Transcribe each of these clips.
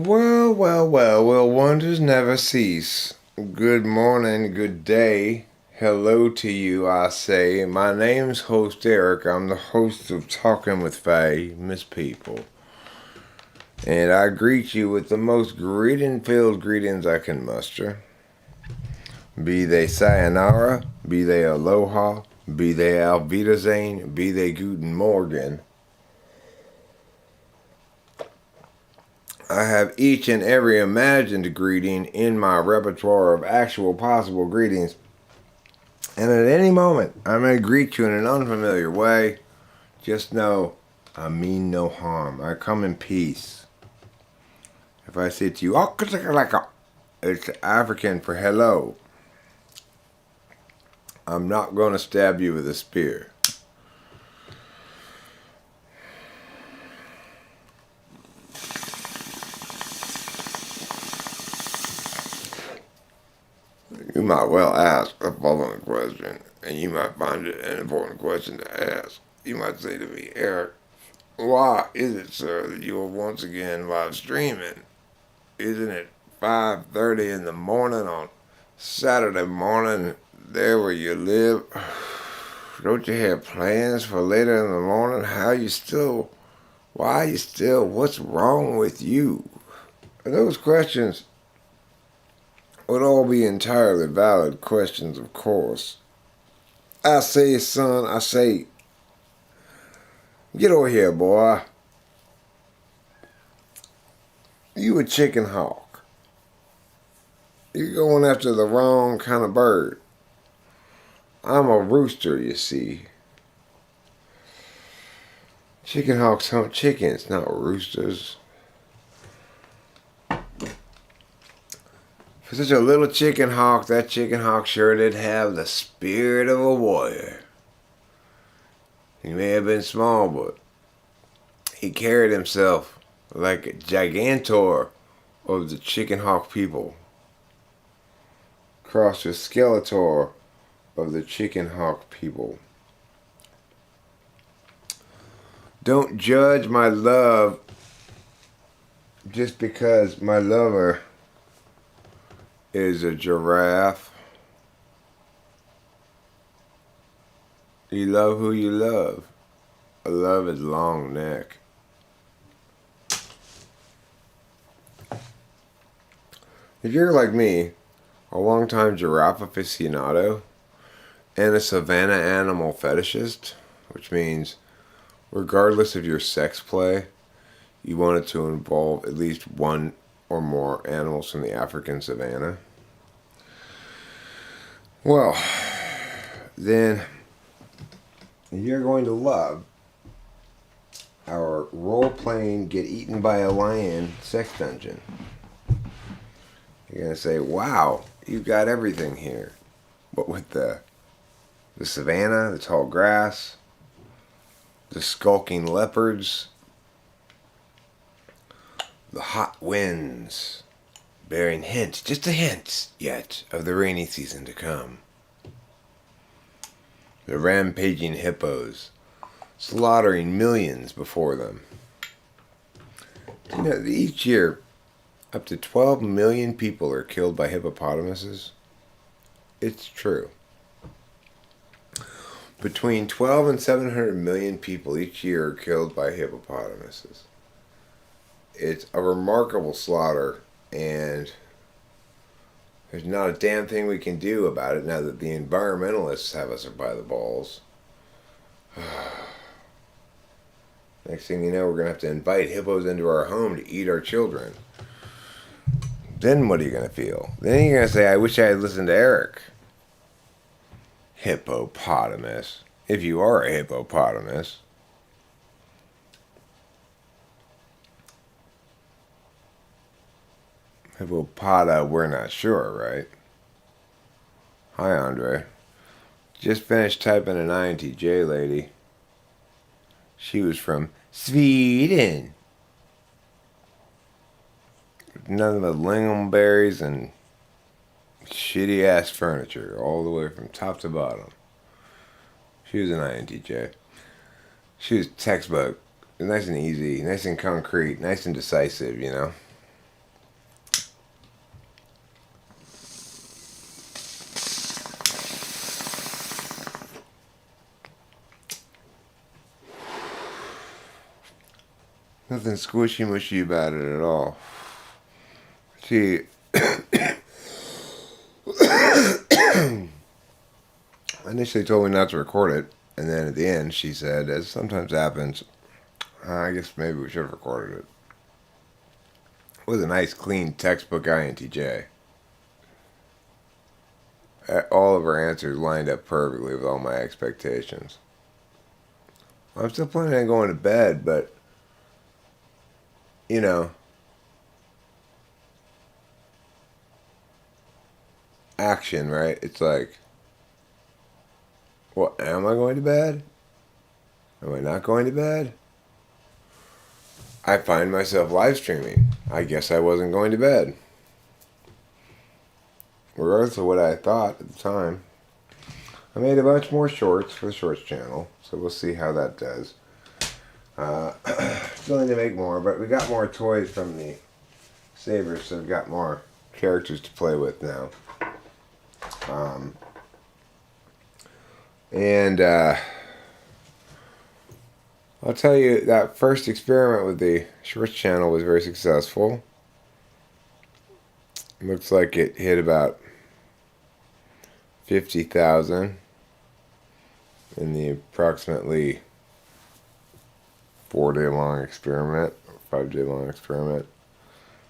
Will wonders never cease. Good morning, good day. Hello to you, I say. My name's Host Eric. I'm the host of Talking with Famous People. And I greet you with the most greeting-filled greetings I can muster. Be they sayonara, be they aloha, be they auf Wiedersehen, be they guten Morgen. I have each and every imagined greeting in my repertoire of actual possible greetings. And at any moment, I may greet you in an unfamiliar way. Just know I mean no harm. I come in peace. If I say to you, it's African for hello. I'm not going to stab you with a spear. You might well ask the following question, and you might find it an important question to ask. You might say to me, Eric, why is it, sir, that you are once again live streaming? Isn't it 5:30 in the morning on Saturday morning there where you live? Don't you have plans for later in the morning? Why are you still, what's wrong with you? And those questions would all be entirely valid questions, of course. I say, son, get over here, boy. You a chicken hawk. You're going after the wrong kind of bird. I'm a rooster, you see. Chicken hawks hunt chickens, not roosters. For such a little chicken hawk, that chicken hawk sure did have the spirit of a warrior. He may have been small, but he carried himself like a gigantor of the chicken hawk people. Crossed with Skeletor of the chicken hawk people. Don't judge my love just because my lover is a giraffe. You love who you love. I love his long neck. If you're like me, a longtime giraffe aficionado, and a savanna animal fetishist, which means regardless of your sex play, you want it to involve at least one or more animals from the African savanna. Well, then you're going to love our role-playing Get Eaten by a Lion sex dungeon. You're going to say, wow, you've got everything here. But with the savanna, the tall grass, the skulking leopards, the hot winds, bearing hints, just a hint yet, of the rainy season to come. The rampaging hippos, slaughtering millions before them. You know, each year, up to 12 million people are killed by hippopotamuses. It's true. Between 12 and 700 million people each year are killed by hippopotamuses. It's a remarkable slaughter, and there's not a damn thing we can do about it now that the environmentalists have us by the balls. Next thing you know, we're going to have to invite hippos into our home to eat our children. Then what are you going to feel? Then you're going to say, I wish I had listened to Eric. Hippopotamus. If you are a hippopotamus. Hippopota, we're not sure, right? Hi, Andre. Just finished typing an INTJ lady. She was from Sweden. Nothing but lingonberries and shitty ass furniture all the way from top to bottom. She was an INTJ. She was textbook. Nice and easy, nice and concrete, nice and decisive, you know. Nothing squishy mushy about it at all. She initially told me not to record it, and then at the end she said, as sometimes happens, I guess maybe we should have recorded it. It was a nice, clean textbook INTJ. All of her answers lined up perfectly with all my expectations. I'm still planning on going to bed, but, you know, action, right? It's like, well, am I going to bed? Am I not going to bed? I find myself live streaming. I guess I wasn't going to bed. Regardless of what I thought at the time. I made a bunch more shorts for the shorts channel, so we'll see how that does. Still need to make more, but we got more toys from the Savers, so we've got more characters to play with now. And I'll tell you, that first experiment with the shorts channel was very successful. Looks like it hit about 50,000 in the approximately 4-day long experiment, 5-day long experiment.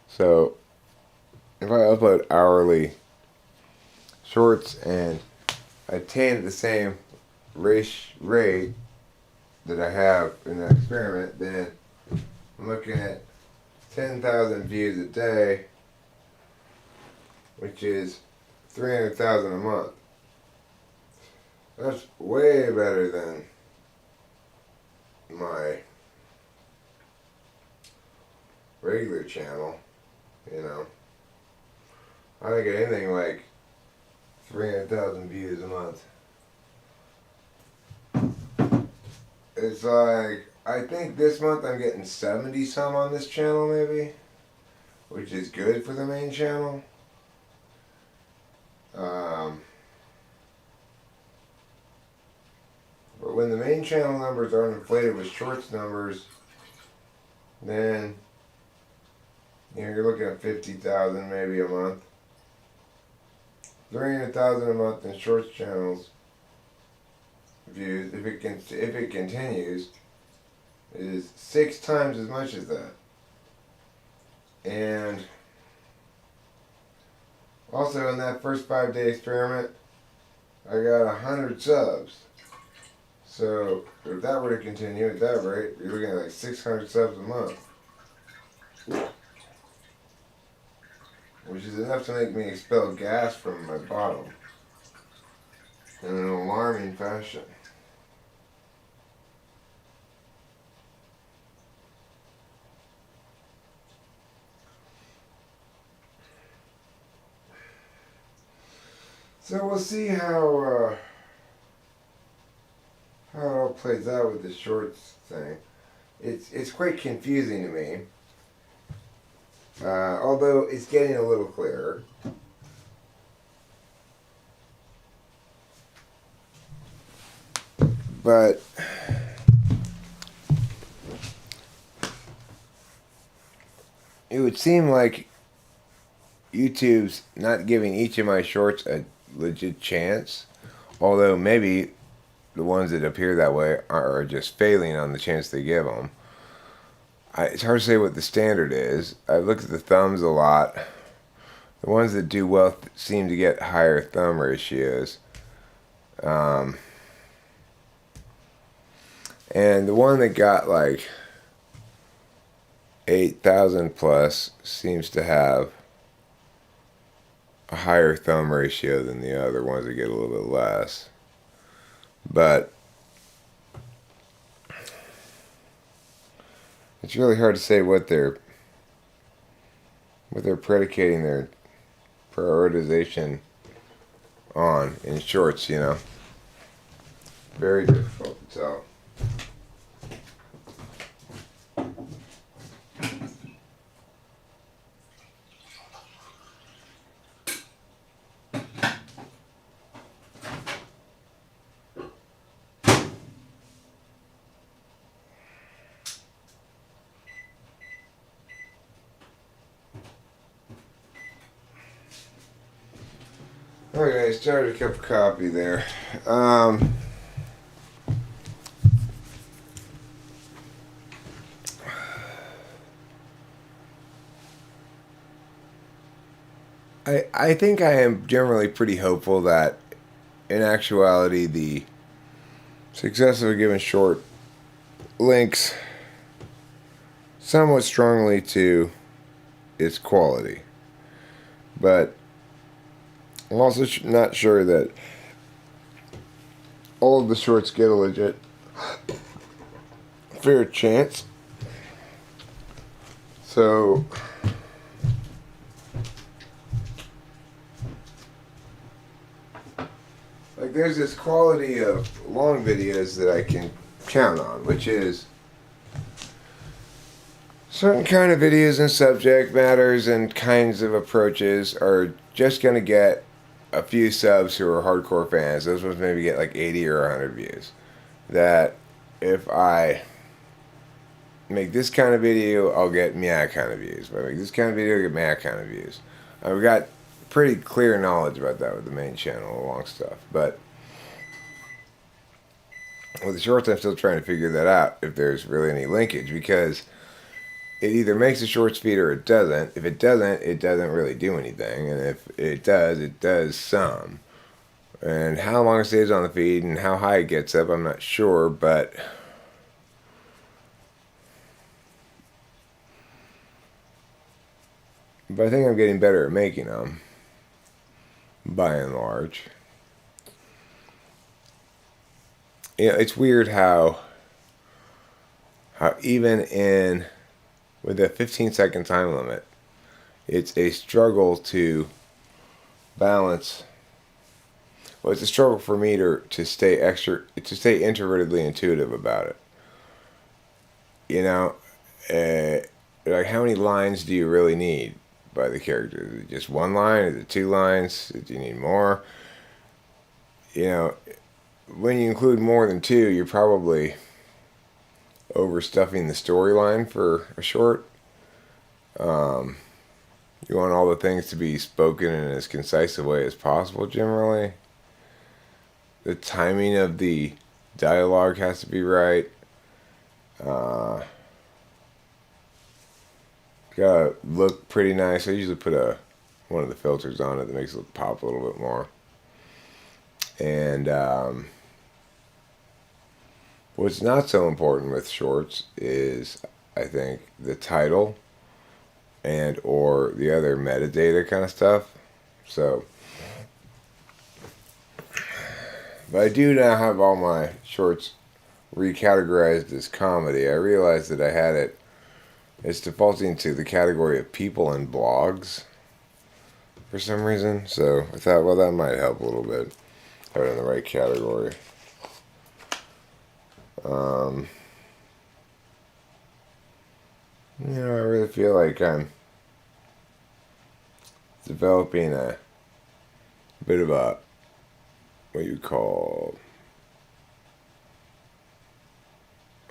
So if I upload hourly shorts and I attain the same rate that I have in that experiment, then I'm looking at 10,000 views a day, which is 300,000 a month. That's way better than my regular channel, you know. I don't get anything like 300,000 views a month. It's like, I think this month I'm getting 70 some on this channel maybe, which is good for the main channel. But when the main channel numbers are inflated with shorts numbers, then you're looking at 50,000 maybe a month. 300,000 a month in shorts channels views, if it continues, is 6 times as much as that. And also in that first 5-day experiment, I got 100 subs. So if that were to continue at that rate, you're looking at like 600 subs a month, which is enough to make me expel gas from my bottom in an alarming fashion. So we'll see how it all plays out with the shorts thing. It's quite confusing to me, although it's getting a little clearer. But it would seem like YouTube's not giving each of my shorts a legit chance, although maybe the ones that appear that way are just failing on the chance they give them. It's hard to say what the standard is. I've looked at the thumbs a lot. The ones that do well seem to get higher thumb ratios. And the one that got like 8,000 plus seems to have a higher thumb ratio than the other ones that get a little bit less. But it's really hard to say what they're predicating their prioritization on in shorts, you know. Very difficult to tell. Okay, started a cup of coffee there. I think I am generally pretty hopeful that, in actuality, the success of a given short links somewhat strongly to its quality. But I'm also not sure that all of the shorts get a legit fair chance. So, like, there's this quality of long videos that I can count on, which is certain kind of videos and subject matters and kinds of approaches are just going to get a few subs who are hardcore fans. Those ones maybe get like 80 or 100 views. That if I make this kind of video, I'll get meh kind of views. If I make this kind of video, I'll get meh kind of views. I've got pretty clear knowledge about that with the main channel, long stuff. But with the shorts, I'm still trying to figure that out, if there's really any linkage, because it either makes a shorts feed or it doesn't. If it doesn't really do anything. And if it does some. And how long it stays on the feed and how high it gets up, I'm not sure, but I think I'm getting better at making them, by and large. You know, it's weird how even in with a 15-second time limit, it's a struggle to balance. Well, it's a struggle for me to stay introvertedly intuitive about it. You know, like, how many lines do you really need by the character? Is it just one line? Is it 2 lines? Do you need more? You know, when you include more than 2, you're probably overstuffing the storyline for a short. You want all the things to be spoken in as concise a way as possible, generally. The timing of the dialogue has to be right. Gotta look pretty nice. I usually put one of the filters on it that makes it pop a little bit more. And what's not so important with shorts is, I think, the title and or the other metadata kind of stuff. So, but I do now have all my shorts recategorized as comedy. I realized that I had it's defaulting to the category of people and blogs for some reason. So I thought, well, that might help a little bit. Have it in the right category. You know, I really feel like I'm developing a bit of a, what you call,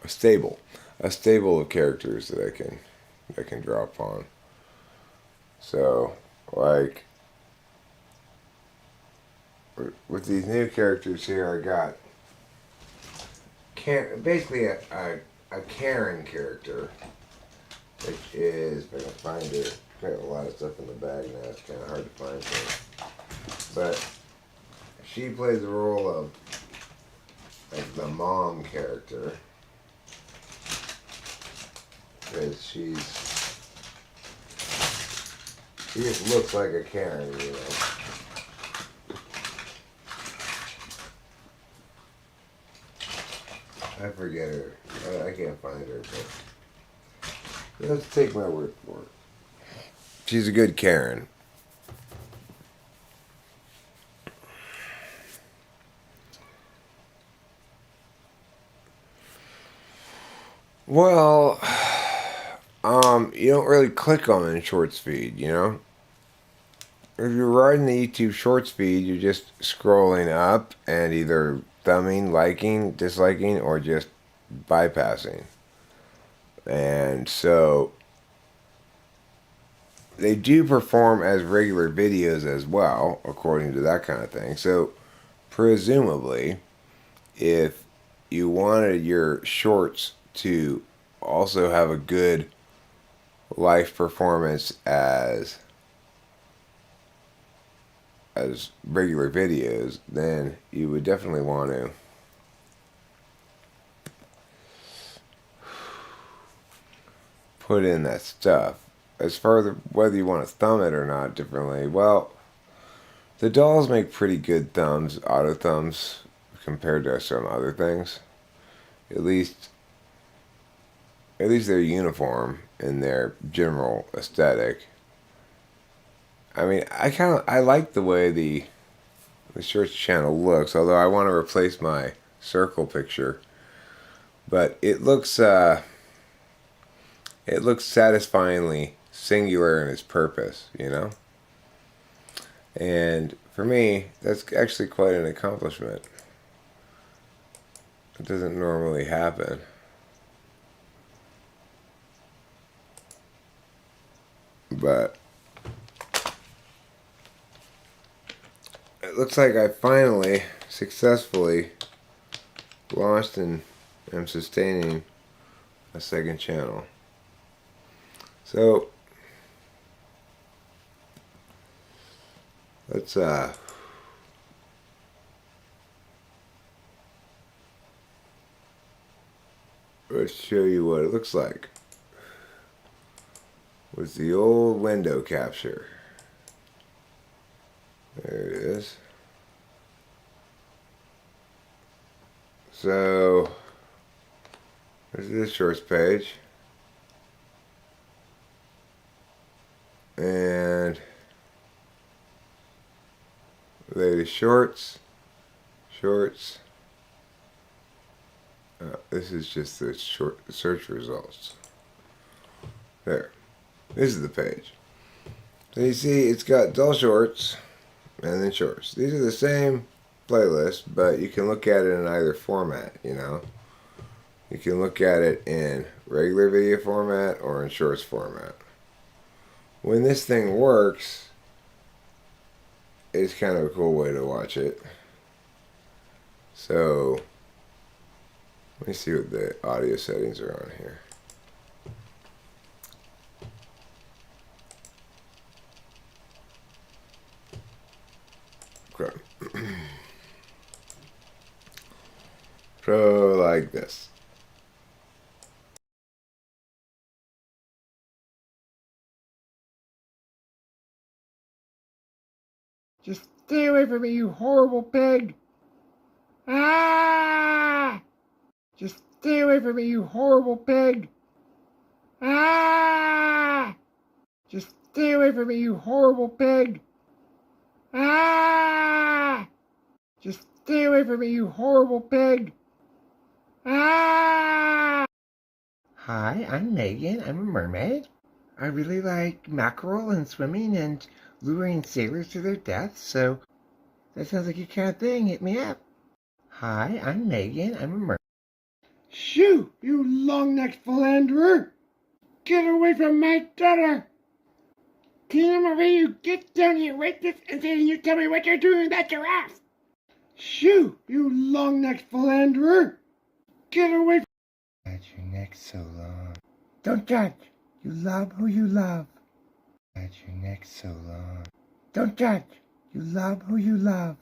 a stable of characters that I can draw upon. So, like, with these new characters here, I got basically a Karen character, which is, if I can find her, I got a lot of stuff in the bag now, it's kind of hard to find things. But she plays the role of, like, the mom character, because she just looks like a Karen, you know. I forget her. I can't find her, but let's take my word for it. She's a good Karen. Well, you don't really click on it in Shorts feed, you know? If you're riding the YouTube Shorts feed, you're just scrolling up and either thumbing, liking, disliking, or just bypassing. And so, they do perform as regular videos as well, according to that kind of thing. So, presumably, if you wanted your shorts to also have a good live performance as regular videos, then you would definitely want to put in that stuff. As far as whether you want to thumb it or not differently, well, the dolls make pretty good thumbs, auto thumbs, compared to some other things. At least, at least they're uniform in their general aesthetic. I mean, I like the way the shorts channel looks. Although I want to replace my circle picture, but it looks satisfyingly singular in its purpose, you know? And for me, that's actually quite an accomplishment. It doesn't normally happen. But it looks like I finally successfully launched and am sustaining a second channel. So let's show you what it looks like with the old window capture. There it is. So there's this shorts page, and latest shorts. This is just the short search results. There. This is the page. So you see it's got dull shorts and then shorts. These are the same playlist, but you can look at it in either format, you know. You can look at it in regular video format or in shorts format. When this thing works, it's kind of a cool way to watch it. So let me see what the audio settings are on here. Okay. So like this. Just stay away from me, you horrible pig! Ah! Just stay away from me, you horrible pig! Ah! Just stay away from me, you horrible pig! Ah! Just stay away from me, you horrible pig! Ah! Hi, I'm Megan. I'm a mermaid. I really like mackerel and swimming and luring sailors to their deaths, so that sounds like your kind of thing. Hit me up. Hi, I'm Megan. I'm a mermaid. Shoo, you long-necked philanderer! Get away from my daughter! Tina Marie, you get down here right this instant and you tell me what you're doing with that giraffe! Shoo, you long-necked philanderer! Get away from... Why'd your neck so long? Don't judge. You love who you love. Why'd your neck so long? Don't judge. You love who you love.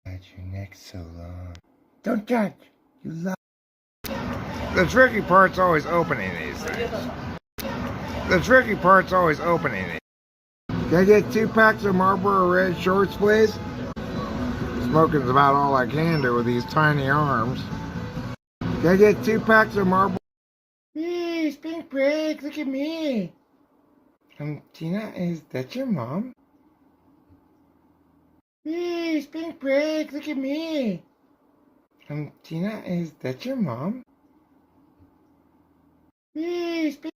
Why'd your neck so long? Don't judge. You love... The tricky part's always opening these things. The tricky part's always opening these. Can I get 2 packs of Marlboro Red shorts, please? Smoking's about all I can do with these tiny arms. Can I get 2 packs of Marlboro? Hey, Spink Break, look at me. Tina, is that your mom? Hey, Spink Break, look at me. Tina, is that your mom? Hey, Spink...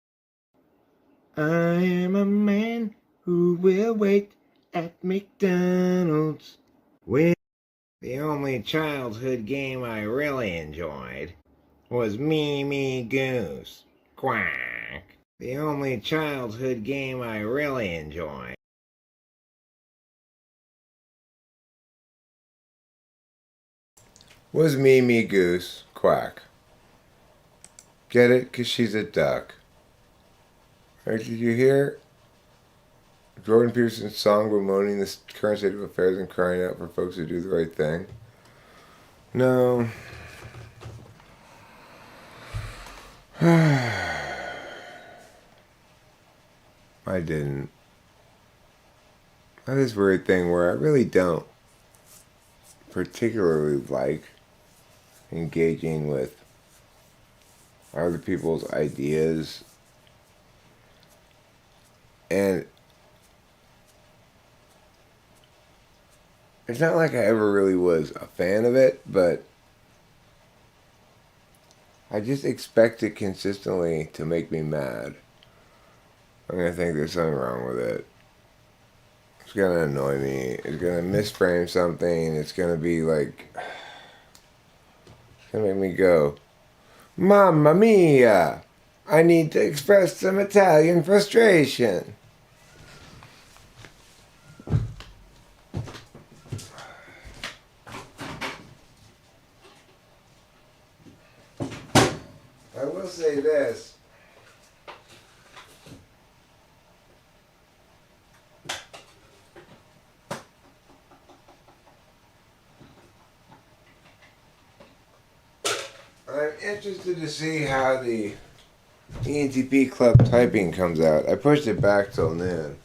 I am a man who will wait at McDonald's. Well, the only childhood game I really enjoyed was Me Me Goose. Quack. The only childhood game I really enjoy. Was me goose quack. Get it? 'Cause she's a duck. Right, did you hear Jordan Peterson's song bemoaning the current state of affairs and crying out for folks to do the right thing? No. I didn't. I have this weird thing where I really don't particularly like engaging with other people's ideas. And it's not like I ever really was a fan of it, but I just expect it consistently to make me mad. I'm gonna think there's something wrong with it. It's gonna annoy me. It's gonna misframe something. It's gonna be like, it's gonna make me go, Mamma mia! I need to express some Italian frustration. I will say this. I'm interested to see how the ENTP Club typing comes out. I pushed it back till noon.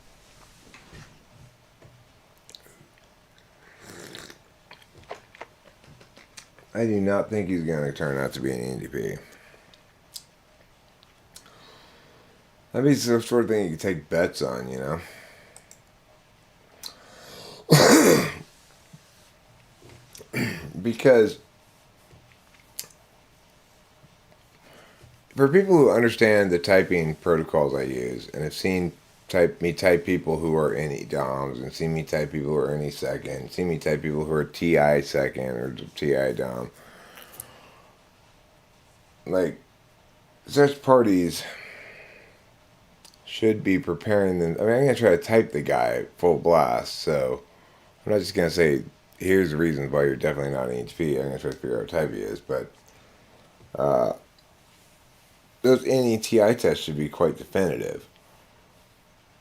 I do not think he's going to turn out to be an ENTP. That'd be the sort of thing you could take bets on, you know? Because for people who understand the typing protocols I use and have seen type people who are any DOMs and seen me type people who are any second, seen me type people who are TI second or TI DOM, like such parties should be preparing them. I mean, I'm gonna try to type the guy full blast, so I'm not just gonna say here's the reasons why you're definitely not an HP. I'm gonna try to figure out what type he is, but those NETI tests should be quite definitive.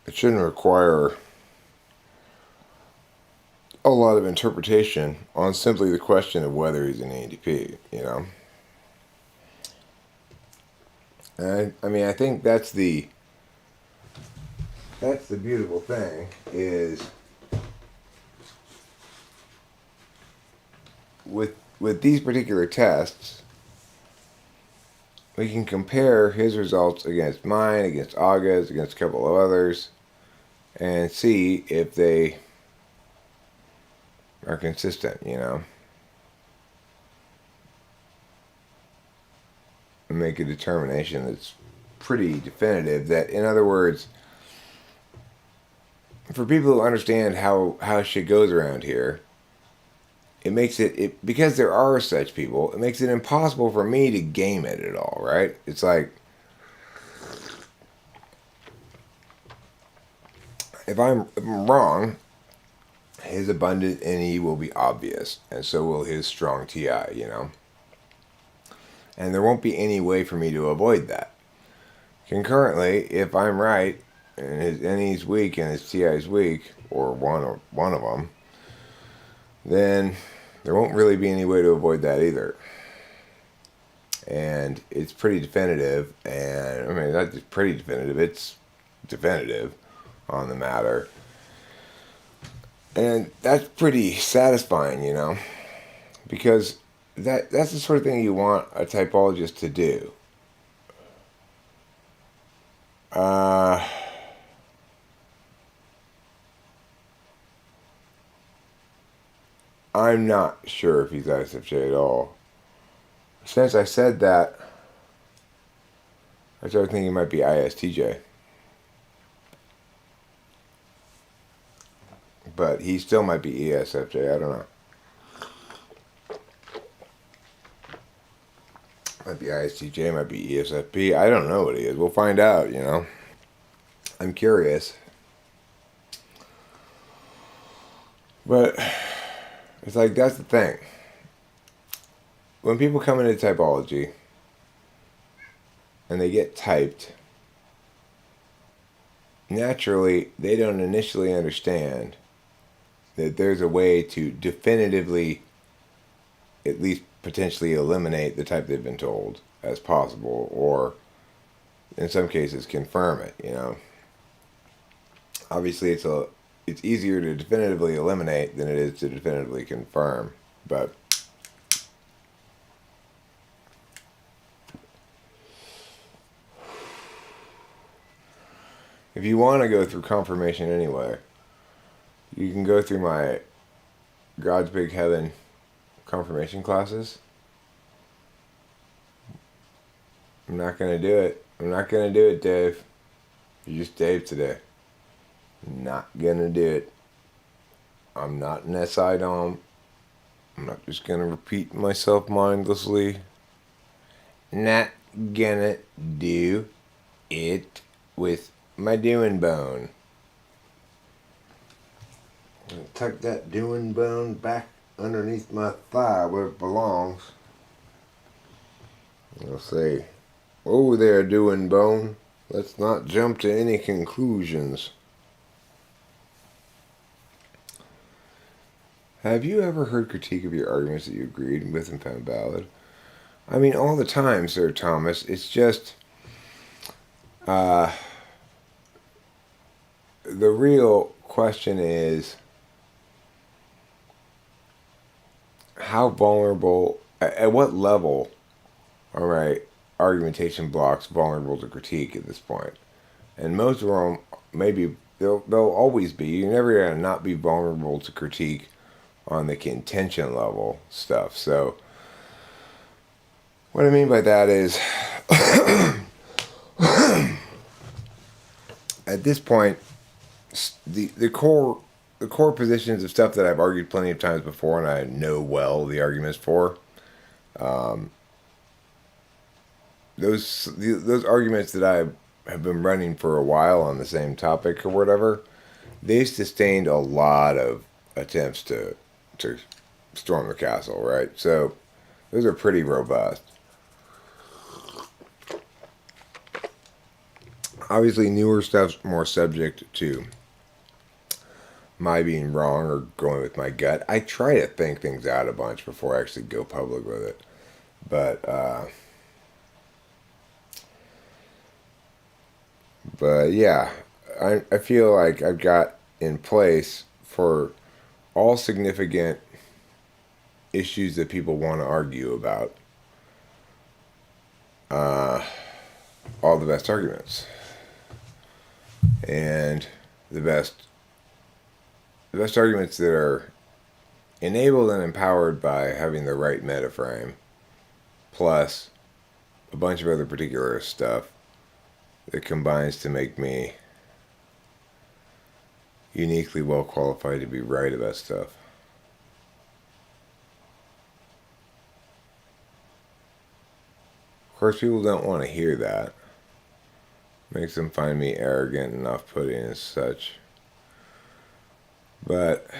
It shouldn't require a lot of interpretation on simply the question of whether he's an ADP, you know? And I mean, I think that's the beautiful thing is with these particular tests, we can compare his results against mine, against Aga's, against a couple of others, and see if they are consistent, you know? And make a determination that's pretty definitive that, in other words, for people who understand how shit goes around here, it makes it because there are such people, it makes it impossible for me to game it at all, right? It's like, if I'm wrong, his abundant NE will be obvious, and so will his strong TI, you know? And there won't be any way for me to avoid that. Concurrently, if I'm right, and his NE's weak and his TI's weak, or one of them, then there won't really be any way to avoid that either. And it's pretty definitive, and I mean, not just pretty definitive, it's definitive on the matter. And that's pretty satisfying, you know, because that's the sort of thing you want a typologist to do. I'm not sure if he's ISFJ at all. Since I said that, I started thinking he might be ISTJ. But he still might be ESFJ, I don't know. Might be ISTJ, might be ESFP. I don't know what he is. We'll find out, you know. I'm curious. But it's like, that's the thing. When people come into typology and they get typed, naturally, they don't initially understand that there's a way to definitively, at least potentially, eliminate the type they've been told as possible, or in some cases confirm it, you know. Obviously it's easier to definitively eliminate than it is to definitively confirm, but if you want to go through confirmation anyway, you can go through my God's Big Heaven confirmation classes. I'm not going to do it. I'm not going to do it, Dave. You're just Dave today. Not going to do it. I'm not an SI Dom. I'm not just going to repeat myself mindlessly. Not gonna do it with my doing bone. I'm gonna tuck that doing bone back underneath my thigh where it belongs. I'll say, "Oh there, doing bone. Let's not jump to any conclusions." Have you ever heard critique of your arguments that you agreed with and found valid? I mean, all the time, Sir Thomas. It's just, the real question is, how vulnerable, at what level are my argumentation blocks vulnerable to critique at this point? And most of them, maybe, they'll always be. You're never going to not be vulnerable to critique on the contention level stuff. So, what I mean by that is, at this point, the core positions of stuff that I've argued plenty of times before, and I know well the arguments for, those arguments that I have been running for a while on the same topic or whatever, they've sustained a lot of attempts to storm the castle, right? So those are pretty robust. Obviously, newer stuff's more subject to my being wrong or going with my gut. I try to think things out a bunch before I actually go public with it. But yeah, I feel like I've got in place for all significant issues that people want to argue about, all the best arguments. And the best arguments that are enabled and empowered by having the right meta frame, plus a bunch of other particular stuff that combines to make me uniquely well qualified to be right about stuff. Of course, people don't want to hear that. Makes them find me arrogant and off-putting and such. But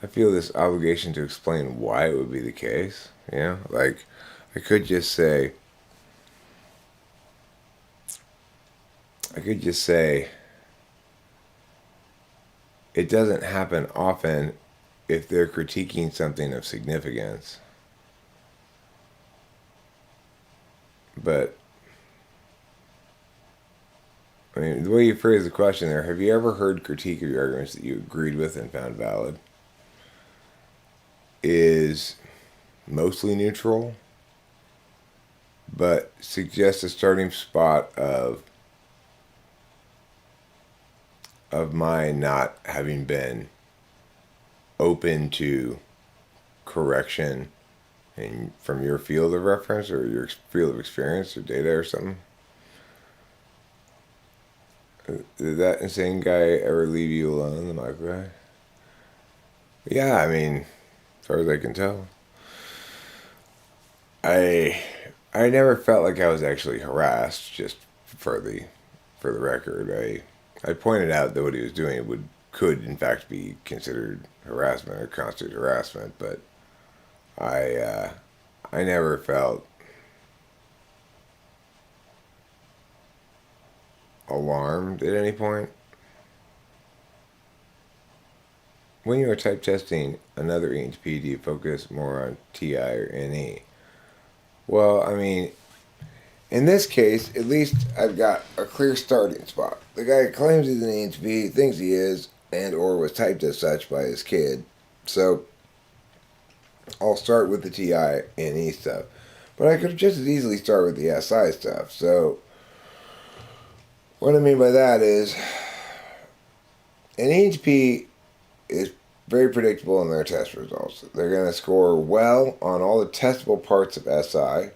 I feel this obligation to explain why it would be the case. You know, like, I could just say, it doesn't happen often if they're critiquing something of significance. But, I mean, the way you phrase the question there, have you ever heard critique of your arguments that you agreed with and found valid, is mostly neutral, but suggests a starting spot of my not having been open to correction and from your field of reference or your field of experience or data or something. Did that insane guy ever leave you alone in the microwave? Yeah, I mean, as far as I can tell. I I never felt like I was actually harassed. Just for the for the record, I pointed out that what he was doing would could in fact be considered harassment or constitute harassment, but I I never felt alarmed at any point. When you are type testing another EHP, do you focus more on TI or NE? Well, I mean, in this case, at least I've got a clear starting spot. The guy claims he's an EHP, thinks he is, and or was typed as such by his kid. So I'll start with the TI and E stuff. But I could just as easily start with the SI stuff. So what I mean by that is an EHP is very predictable in their test results. They're going to score well on all the testable parts of SI.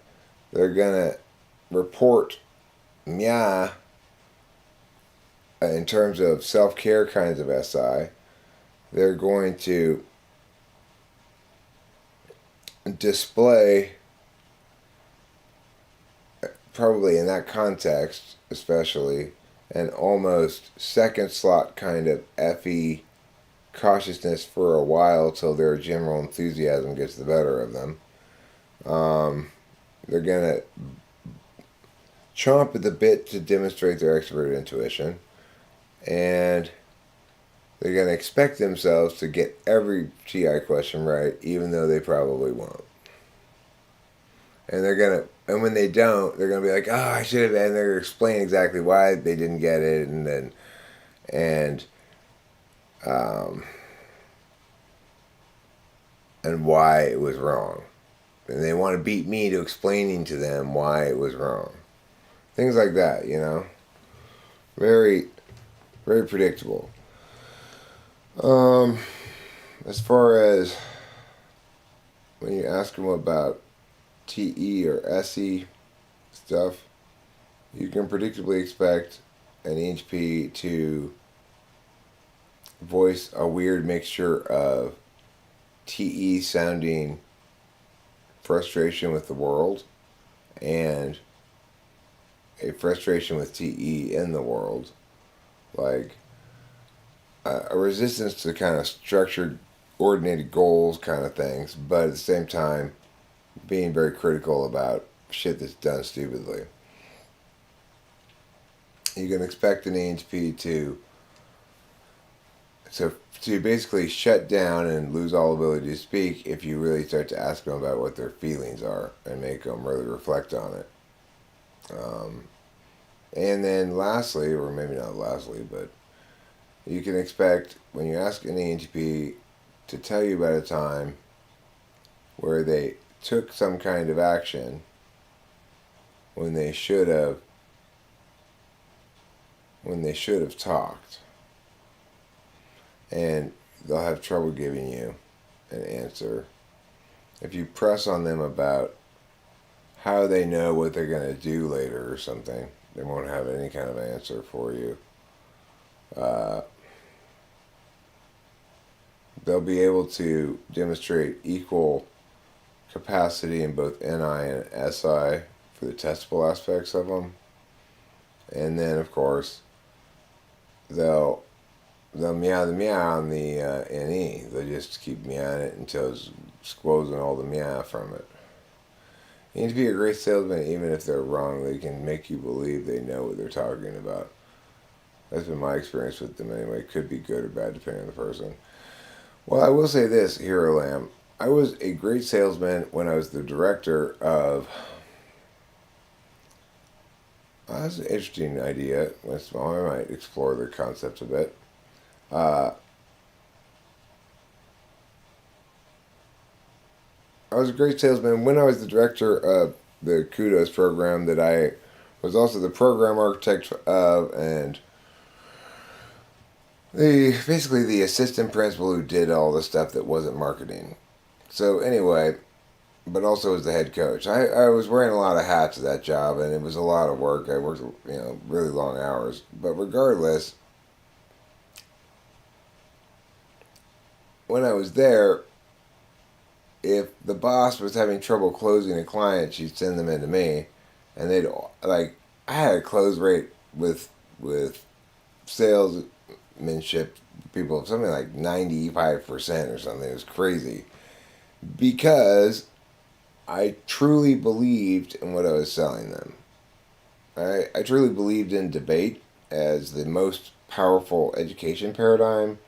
They're going to report MIA in terms of self-care kinds of SI. They're going to display, probably in that context especially, an almost second slot kind of FE cautiousness for a while till their general enthusiasm gets the better of them. They're going to chomp at the bit to demonstrate their expert intuition, and they're going to expect themselves to get every TI question right, even though they probably won't. And they're going to, and when they don't, they're going to be like, oh, I should have, and they're going to explain exactly why they didn't get it, and then, um, and why it was wrong. And they want to beat me to explaining to them why it was wrong. Things like that, you know? Very, very predictable. Um, as far as when you ask them about TE or SE stuff, you can predictably expect an HP to voice a weird mixture of TE sounding frustration with the world and a frustration with TE in the world. Like a resistance to kind of structured, coordinated goals kind of things, but at the same time being very critical about shit that's done stupidly. You can expect an EHP to basically shut down and lose all ability to speak if you really start to ask them about what their feelings are and make them really reflect on it. And then lastly, or maybe not lastly, but you can expect when you ask an EHP to tell you about a time where they took some kind of action when they should have talked, and they'll have trouble giving you an answer if you press on them about how they know what they're going to do later or something. They won't have any kind of answer for you. They'll be able to demonstrate equal capacity in both NI and SI for the testable aspects of them. And then, of course, they'll meow the meow on the NE. They'll just keep meowing it until it's squozing all the meow from it. You need to be a great salesman even if they're wrong. They can make you believe they know what they're talking about. That's been my experience with them anyway. It could be good or bad depending on the person. Well, I will say this, Hero Lamb. I was a great salesman when I was the director of... that's an interesting idea. I might explore the concept a bit. I was a great salesman when I was the director of the Kudos program that I was also the program architect of, and basically the assistant principal who did all the stuff that wasn't marketing. So anyway, but also as the head coach. I was wearing a lot of hats at that job, and it was a lot of work. I worked, really long hours. But regardless, when I was there, if the boss was having trouble closing a client, she'd send them into me, and they'd like I had a close rate with salesmanship people of something like 95% or something. It was crazy because I truly believed in what I was selling them. I truly believed in debate as the most powerful education paradigm.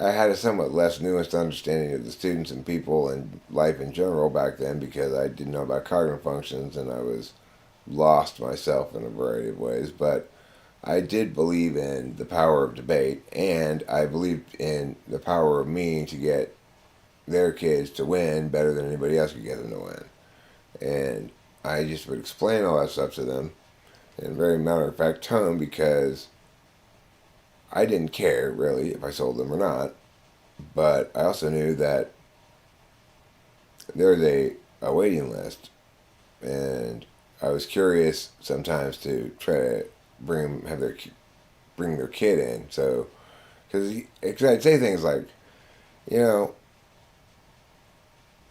I had a somewhat less nuanced understanding of the students and people and life in general back then because I didn't know about cognitive functions and I was lost myself in a variety of ways. But I did believe in the power of debate and I believed in the power of me to get their kids to win better than anybody else could get them to win. And I just would explain all that stuff to them in a very matter of fact tone because I didn't care really if I sold them or not. But I also knew that there's a waiting list, and I was curious sometimes to try to bring their kid in. So, because I'd say things like, you know,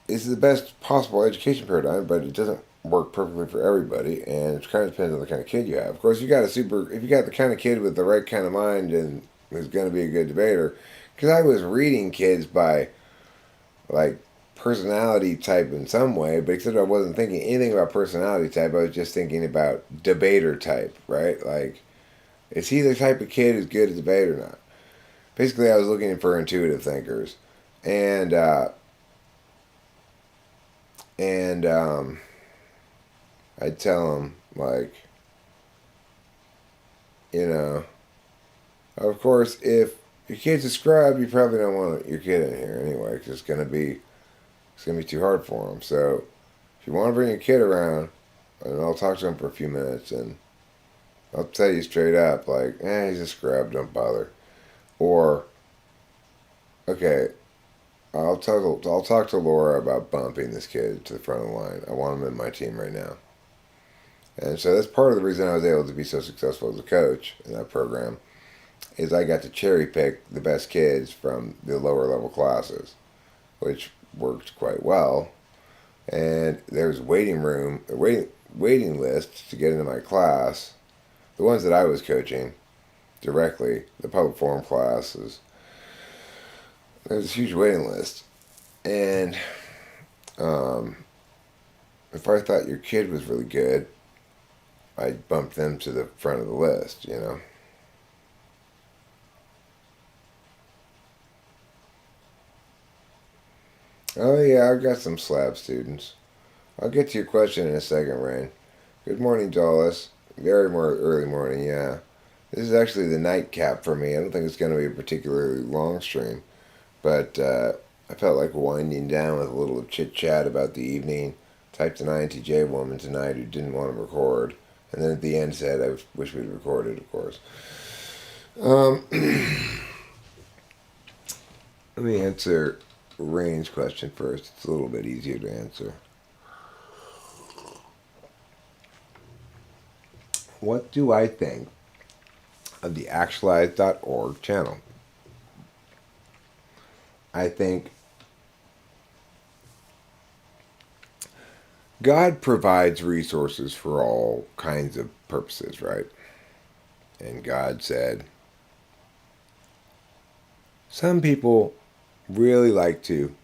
it's the best possible education paradigm, but it doesn't work perfectly for everybody, and it kind of depends on the kind of kid you have. Of course, if you got the kind of kid with the right kind of mind and who's going to be a good debater, because I was reading kids by like personality type in some way, but except I wasn't thinking anything about personality type. I was just thinking about debater type, right? Like, is he the type of kid who's good at debate or not? Basically, I was looking for intuitive thinkers, and and I'd tell them like, you know, of course, if your kid's a scrub, you probably don't want your kid in here anyway, because it's gonna be too hard for them. So if you want to bring your kid around, and I'll talk to him for a few minutes, and I'll tell you straight up, like, he's a scrub, don't bother. Or, okay, I'll talk to Laura about bumping this kid to the front of the line. I want him in my team right now. And so that's part of the reason I was able to be so successful as a coach in that program is I got to cherry pick the best kids from the lower level classes, which worked quite well. And there's waiting lists to get into my class. The ones that I was coaching directly, the public forum classes, there's a huge waiting list. And um, if I thought your kid was really good, I'd bump them to the front of the list, you know. Oh yeah, I've got some slab students. I'll get to your question in a second, Rain. Good morning, Dallas. Very more early morning, yeah. This is actually the nightcap for me. I don't think it's going to be a particularly long stream, but I felt like winding down with a little chit chat about the evening. Typed an INTJ woman tonight who didn't want to record, and then at the end said, "I wish we'd recorded, of course." Um, Let me answer Rain's question first. It's a little bit easier to answer. What do I think of the actualize.org channel? I think God provides resources for all kinds of purposes, right? And God said, some people really like to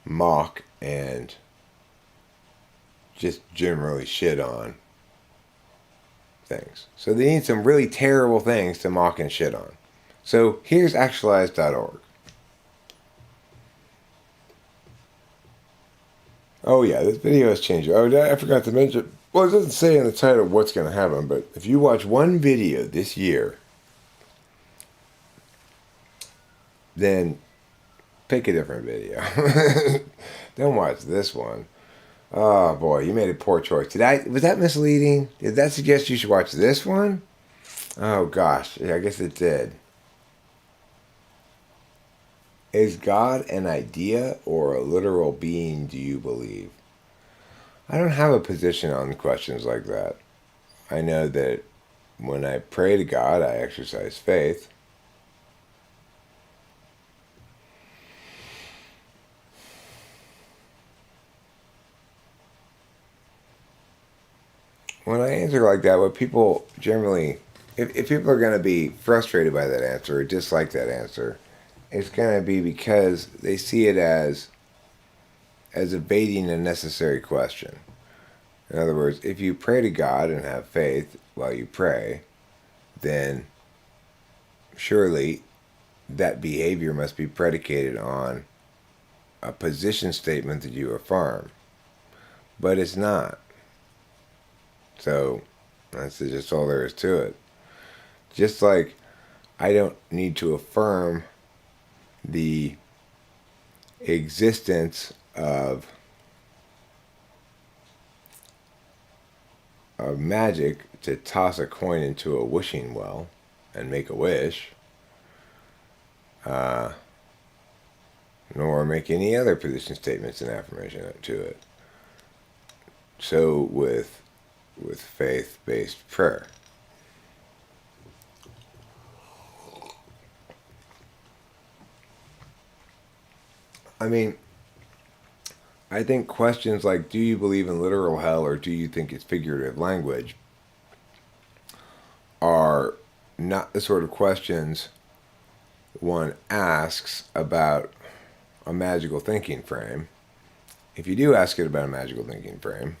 mock and just generally shit on things. So they need some really terrible things to mock and shit on. So here's actualize.org. Oh yeah, this video has changed. Oh, I forgot to mention. Well, it doesn't say in the title what's going to happen, but if you watch one video this year, then pick a different video. Don't watch this one. Oh boy, you made a poor choice. Was that misleading? Did that suggest you should watch this one? Oh gosh, yeah, I guess it did. Is God an idea or a literal being, do you believe? I don't have a position on questions like that. I know that when I pray to God, I exercise faith. answer like that, what people generally, if people are going to be frustrated by that answer or dislike that answer, it's going to be because they see it as evading a necessary question. In other words, if you pray to God and have faith while you pray, then surely that behavior must be predicated on a position statement that you affirm. But it's not. So that's just all there is to it. Just like I don't need to affirm the existence of magic to toss a coin into a wishing well and make a wish, nor make any other position statements and affirmation to it. So with faith-based prayer. I mean, I think questions like, do you believe in literal hell or do you think it's figurative language, are not the sort of questions one asks about a magical thinking frame. If you do ask it about a magical thinking frame,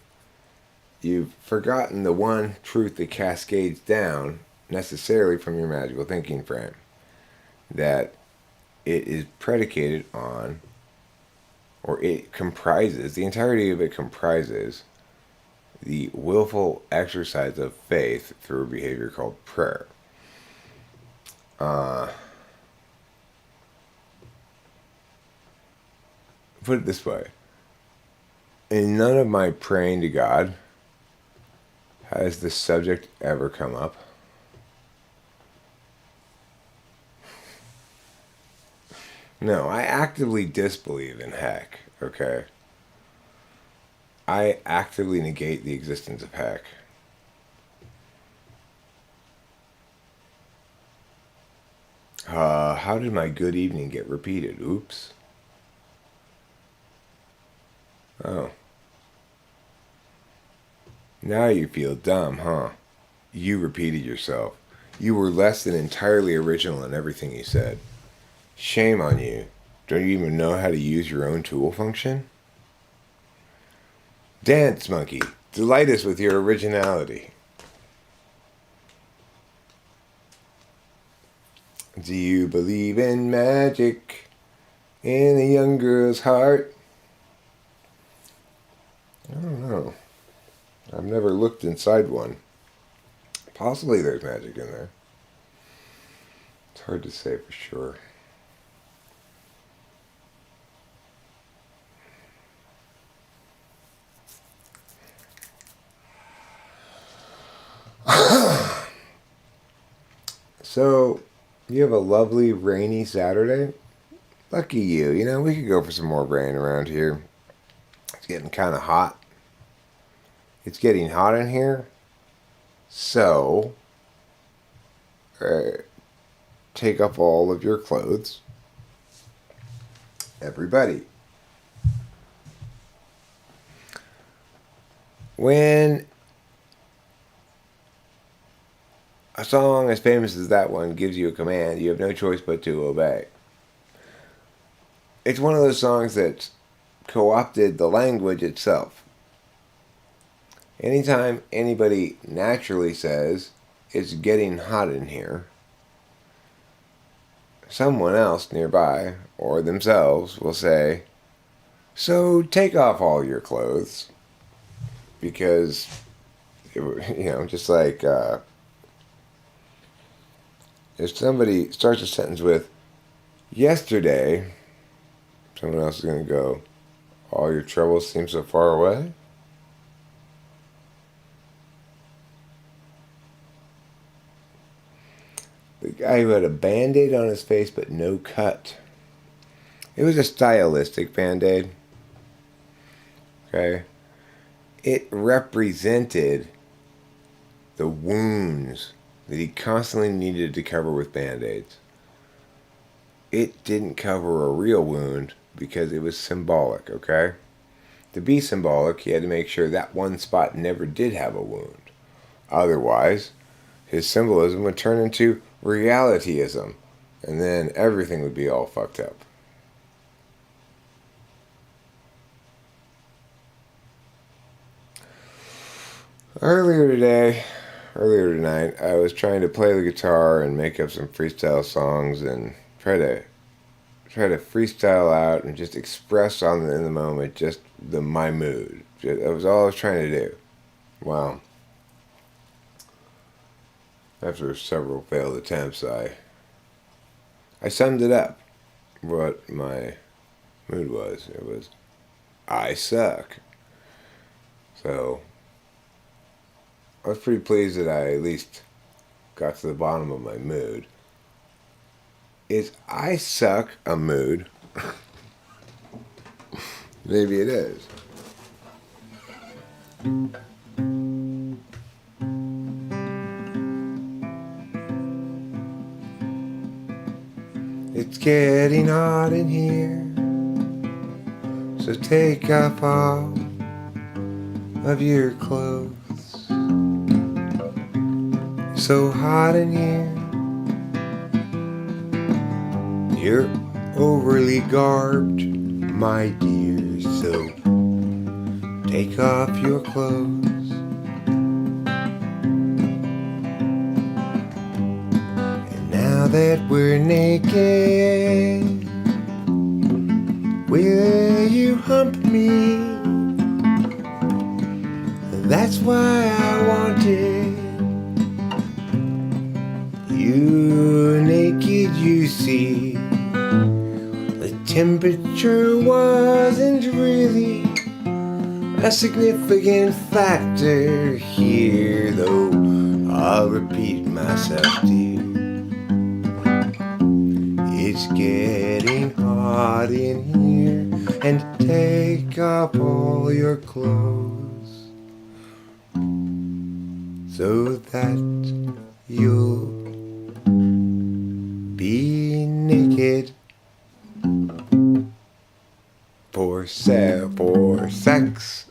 you've forgotten the one truth that cascades down necessarily from your magical thinking frame. That it is predicated on, or it comprises, the entirety of it comprises the willful exercise of faith through a behavior called prayer. Put it this way. In none of my praying to God has this subject ever come up. No, I actively disbelieve in heck, okay? I actively negate the existence of heck. How did my good evening get repeated? Oops. Oh. Now you feel dumb, huh? You repeated yourself. You were less than entirely original in everything you said. Shame on you. Don't you even know how to use your own tool function? Dance, monkey. Delight us with your originality. Do you believe in magic in a young girl's heart? I don't know. I've never looked inside one. Possibly there's magic in there. It's hard to say for sure. So, you have a lovely rainy Saturday? Lucky you. You know, we could go for some more rain around here. It's getting kind of hot. It's getting hot in here. So, take off all of your clothes. Everybody. When a song as famous as that one gives you a command, you have no choice but to obey. It's one of those songs that's co-opted the language itself. Anytime anybody naturally says, it's getting hot in here, someone else nearby, or themselves, will say, so take off all your clothes. Because, just like, if somebody starts a sentence with, yesterday, someone else is going to go, all your troubles seem so far away? The guy who had a Band-Aid on his face but no cut. It was a stylistic Band-Aid. Okay? It represented the wounds that he constantly needed to cover with Band-Aids. It didn't cover a real wound because it was symbolic, okay? To be symbolic, he had to make sure that one spot never did have a wound. Otherwise, his symbolism would turn into realityism, and then everything would be all fucked up. Earlier tonight, I was trying to play the guitar and make up some freestyle songs and try to freestyle out and just express in the moment just my mood. That was all I was trying to do. Wow. After several failed attempts, I summed it up. What my mood was. It was, I suck. So I was pretty pleased that I at least got to the bottom of my mood. Is I suck a mood? Maybe it is. It's getting hot in here, so take off all of your clothes. So hot in here, you're overly garbed, my dear, so take off your clothes. And now that we're naked, will you hump me? That's why I wanted you naked, you see. The temperature wasn't really a significant factor here, though I'll repeat myself, dear. It's getting hot in here, and take off all your clothes so that you'll be naked for sex.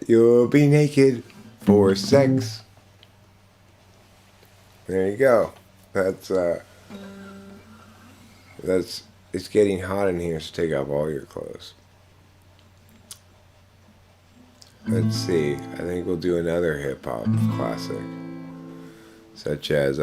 You'll be naked for sex. There you go. That's it's getting hot in here, so take off all your clothes. Let's see. I think we'll do another hip hop classic, such as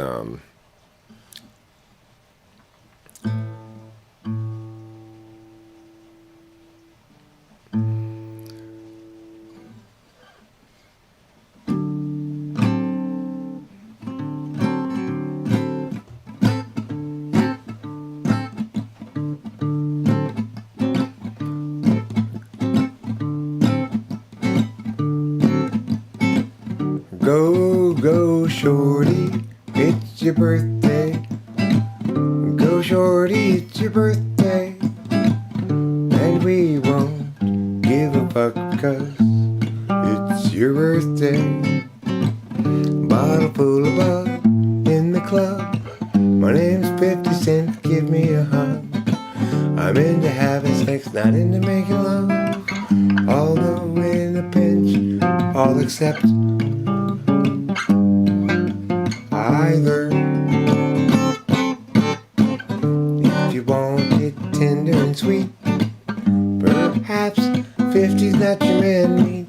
Go shorty, it's your birthday. Go shorty, it's your birthday. And we won't give a fuck 'cause it's your birthday. Bottle full of bug in the club. My name's 50 Cent, give me a hug. I'm into having sex, not into making love. Although in a pinch, I'll accept either. If you want it tender and sweet, perhaps 50's not your man meat,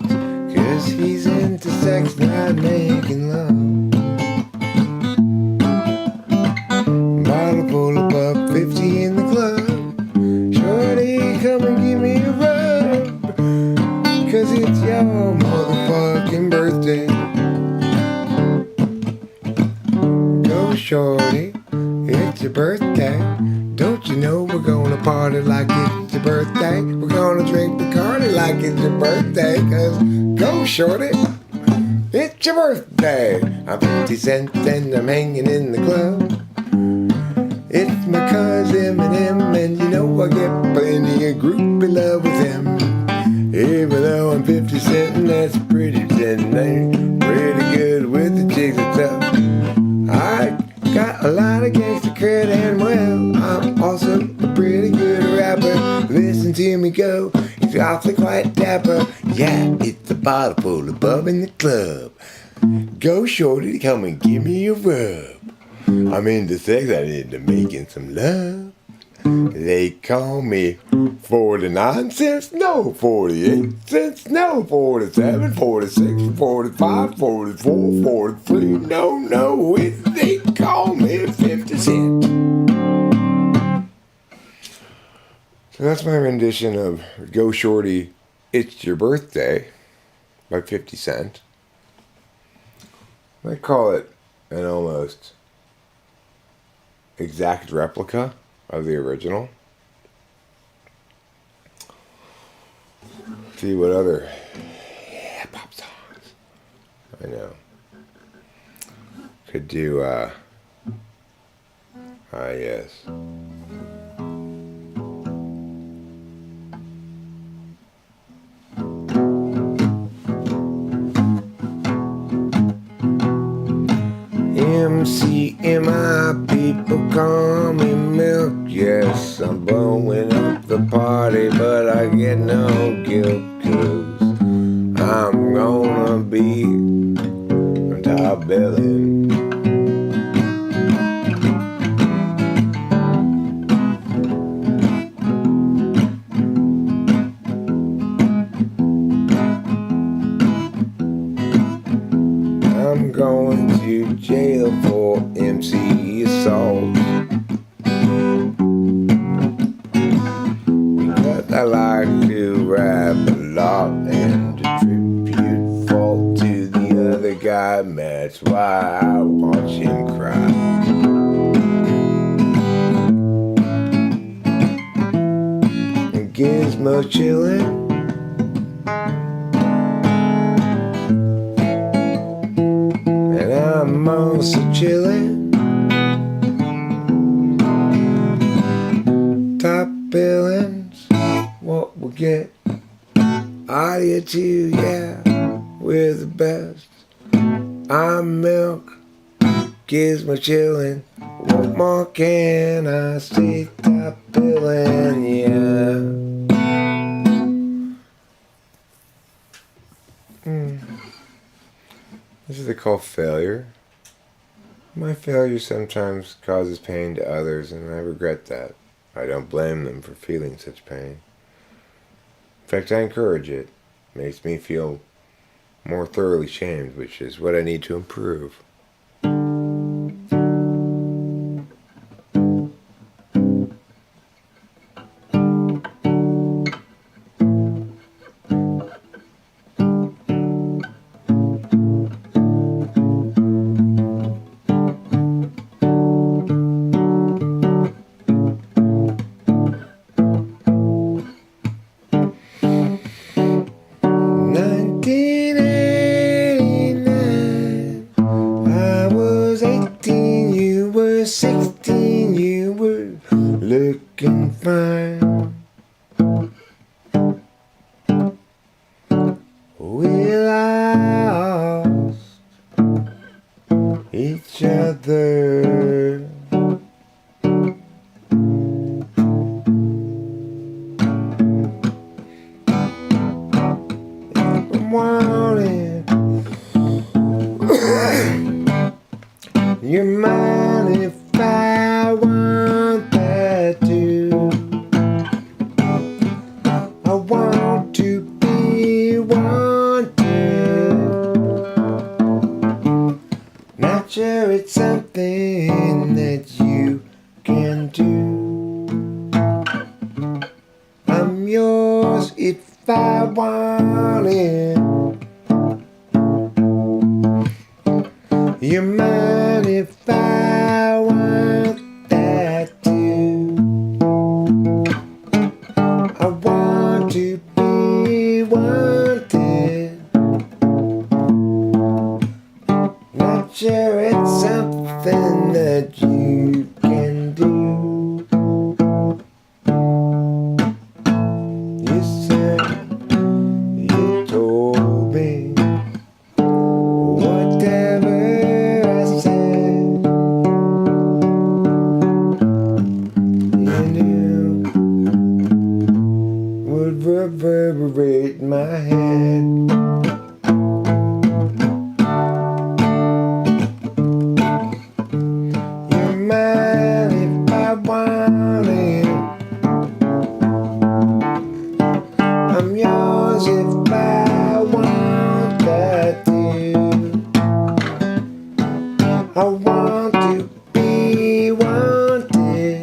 'cause he's into sex, not making love. Bottle full of Bub, 50 in the club. Shorty, come and give me a rub, 'cause it's your motherfucking birthday. Shorty, it's your birthday. Don't you know we're gonna party like it's your birthday? We're gonna drink Bacardi like it's your birthday. 'Cause go shorty, it's your birthday. I'm 50 Cent and I'm hanging in the club. It's my cousin Eminem, and you know I get plenty of groupie love with him. Even though I'm 50 Cent, and that's pretty pretend, ain't pretty good with the chicks and stuff. I got a lot of gangster cred, and well, I'm also a pretty good rapper. Listen to me go, he's awfully quite dapper. Yeah, it's a bottle full of bub in the club. Go shorty, come and give me a rub. I'm into sex, I'm into making some love. They call me 49 cents, no, 48 cents, no, 47, 46, 45, 44, 43, no, they call me 50 cents. So that's my rendition of Go Shorty, It's Your Birthday by 50 Cent. I call it an almost exact replica of the original. See what other hip-hop songs I know could do, yes. MCMI, people call me Milk. Yes, I'm blowing up the party, but I get no guilt, 'cause I'm gonna be top billing. I'm going to jail for MC assault, because I like to rap a lot and attribute fault to the other guy. That's why I watch him cry. Gizmo chillin', and I'm also chillin'. Top billings, what we'll get out of you too, yeah, we're the best. I'm Milk, Gizmo chillin', what more can I say? Top billin', yeah. This is what they call failure. My failure sometimes causes pain to others, and I regret that. I don't blame them for feeling such pain. In fact, I encourage it. It makes me feel more thoroughly shamed, which is what I need to improve. 1989, I was 18, you were 16, you were looking fine. We lost each other. Wanted you're mine if I want that too. I want to be wanted. Not sure it's something that you can do. I'm yours if I want it. You're mine if I want that too. I want to be wanted. Not sure it's something that you can do. You said you told me whatever I said, you knew would reverberate in my head. I want to be wanted.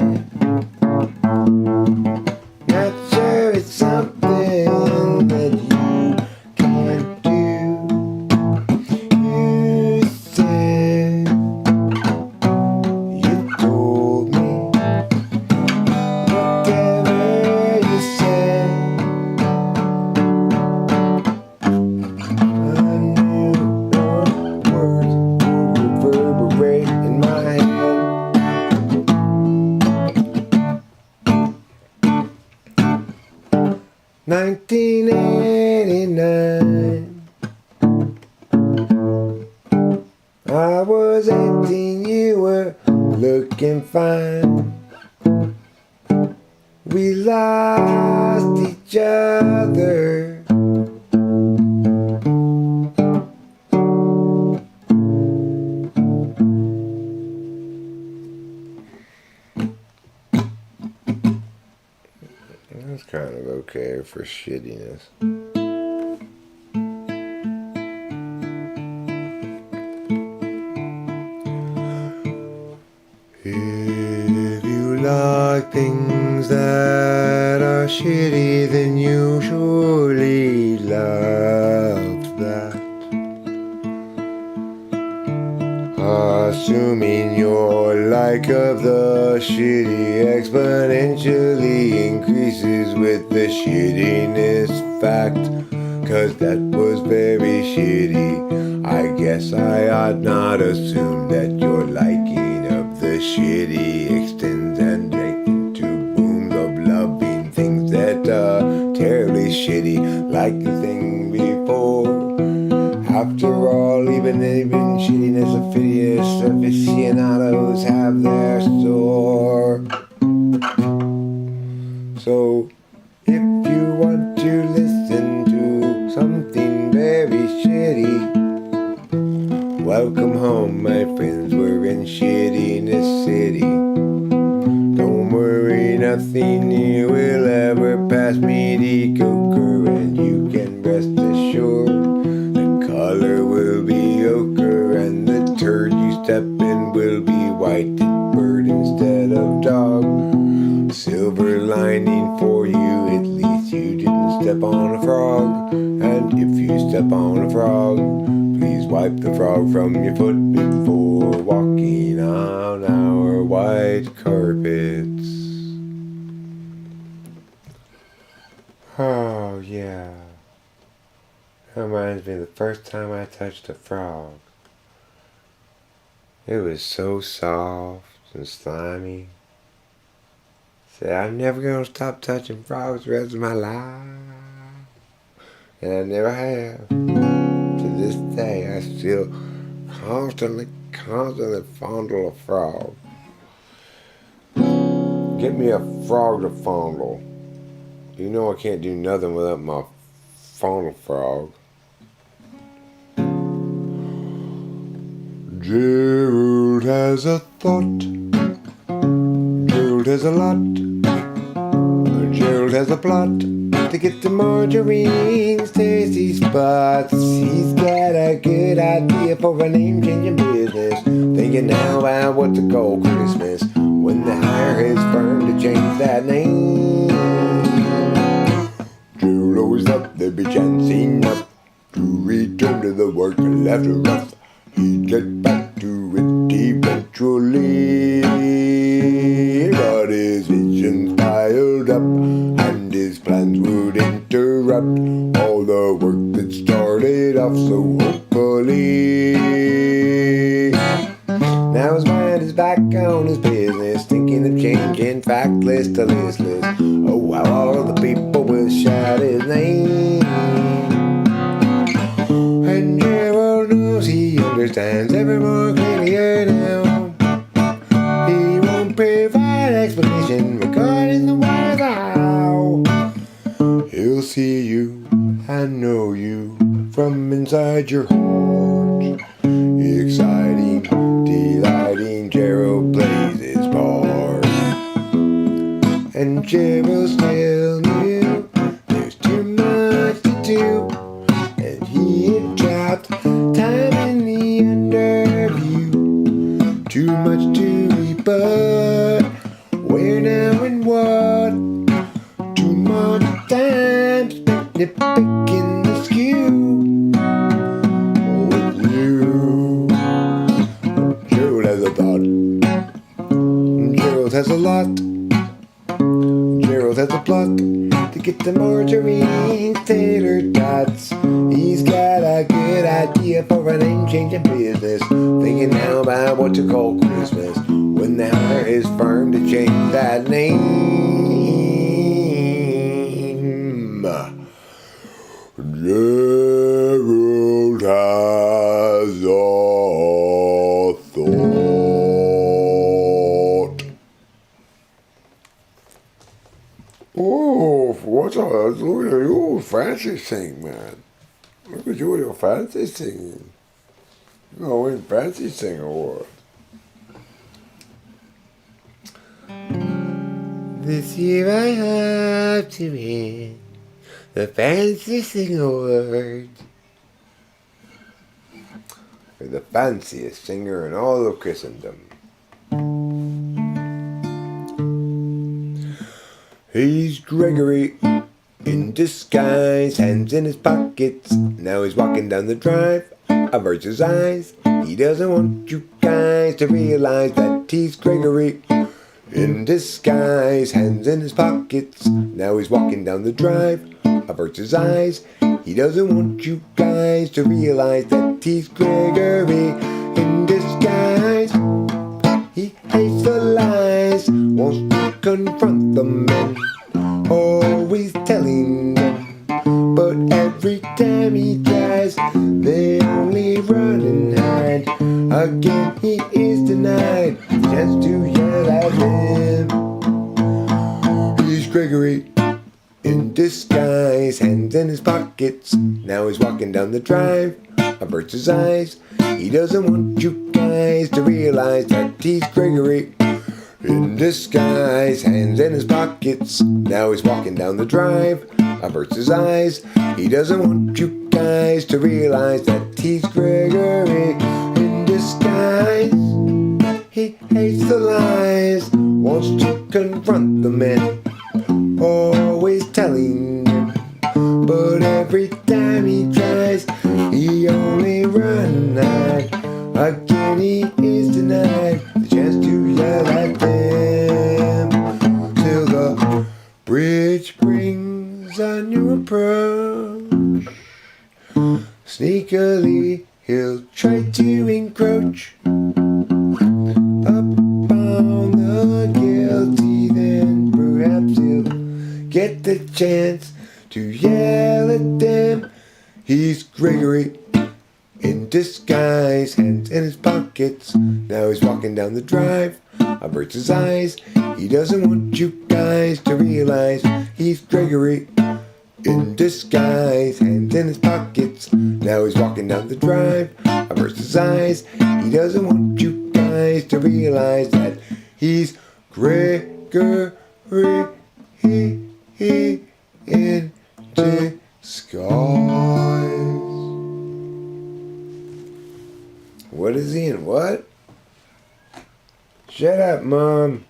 Not sure it's something that you can't do. You said, you told me, whatever you said, I knew your words would reverberate in my head. 1989, I was 18, you were looking fine. We lost each other. That's kind of okay for shittiness. If you like things that are shitty, then you surely love that. Assuming your like of the shitty exponentially increases with the shittiness fact. 'Cause that was very shitty. I guess I ought not assume that your liking of the shitty extends and breaks into booms of loving things that are terribly shitty, like the thing before. After all, even shittiness of phineas aficionados have their store. So, if you want to listen to something very shitty, welcome home, my friends, we're in shittiness city. Don't worry, nothing here will ever pass mediocre, and you can rest assured color will be ochre, and the turd you step in will be whited bird instead of dog. Silver lining for you, at least you didn't step on a frog. And if you step on a frog, please wipe the frog from your foot before walking on our white carpets. Oh yeah. That reminds me of the first time I touched a frog. It was so soft and slimy. Said, I'm never gonna stop touching frogs the rest of my life. And I never have. To this day, I still constantly fondle a frog. Get me a frog to fondle. You know I can't do nothing without my fondle frog. Gerald has a thought. Gerald has a lot. Gerald has a plot to get to Marjorie's tasty spots. He's got a good idea for a name-changing business. Thinking now about what to call Christmas when they hire his firm to change that name. Gerald always thought there'd be chance enough to return to the work after rough. He'd get back to it eventually, but his visions piled up and his plans would interrupt all the work that started off so hopefully. Now his mind is back on his business, thinking of changing fact list to listless. Oh, how all the people will shout his name. And Gerald knows he understands ever more clearly now. He won't provide explanation regarding the why or the how. He'll see you and know you from inside your heart. Exciting, delighting, Gerald plays his part. And Gerald still knew there's too much to do, and he had dropped time in the underview. Too much to eat, but where now and what? Too much time spent nitpicking the skew with you. Gerald has a thought. Gerald has a lot. Gerald has a plot to get the margarine tater tots. He's got a good idea for a name-changing business. Thinking now about what to call Christmas when the hire is firm to change that name. Gerald has a thought. Oh, what's all that? Look at you fancy sing, man. Look at you with your fancy singing. You're gonna win fancy sing award. This year I have to win the fancy sing award. You're the fanciest singer in all of Christendom. He's Gregory in disguise, hands in his pockets. Now he's walking down the drive, averts his eyes. He doesn't want you guys to realize that he's Gregory in disguise, hands in his pockets. Now he's walking down the drive, averts his eyes. He doesn't want you guys to realize that he's Gregory in disguise. He hates the lies, wants to confront the men, always telling them, but every time he tries, they only run and hide. Again he is denied the chance to yell at them. He's Gregory in disguise, hands in his pockets. Now he's walking down the drive, averts his eyes. He doesn't want you guys to realize that he's Gregory in disguise, hands in his pockets. Now he's walking down the drive, averts his eyes. He doesn't want you guys to realize that he's Gregory in disguise. He hates the lies, wants to confront the men, always telling them, but every time he tries, he only runs and hide. Again he is denied the chance to yell at them, till the bridge brings a new approach. Sneakily he'll try to encroach upon the guilty, then perhaps he'll get the chance to yell at them. He's Gregory in disguise, hands in his pockets. Now he's walking down the drive, averts his eyes. He doesn't want you guys to realize he's Gregory in disguise, hands in his pockets. Now he's walking down the drive, averts his eyes. He doesn't want you guys to realize that he's Gregory in disguise. What is he in? What? Shut up, Mom.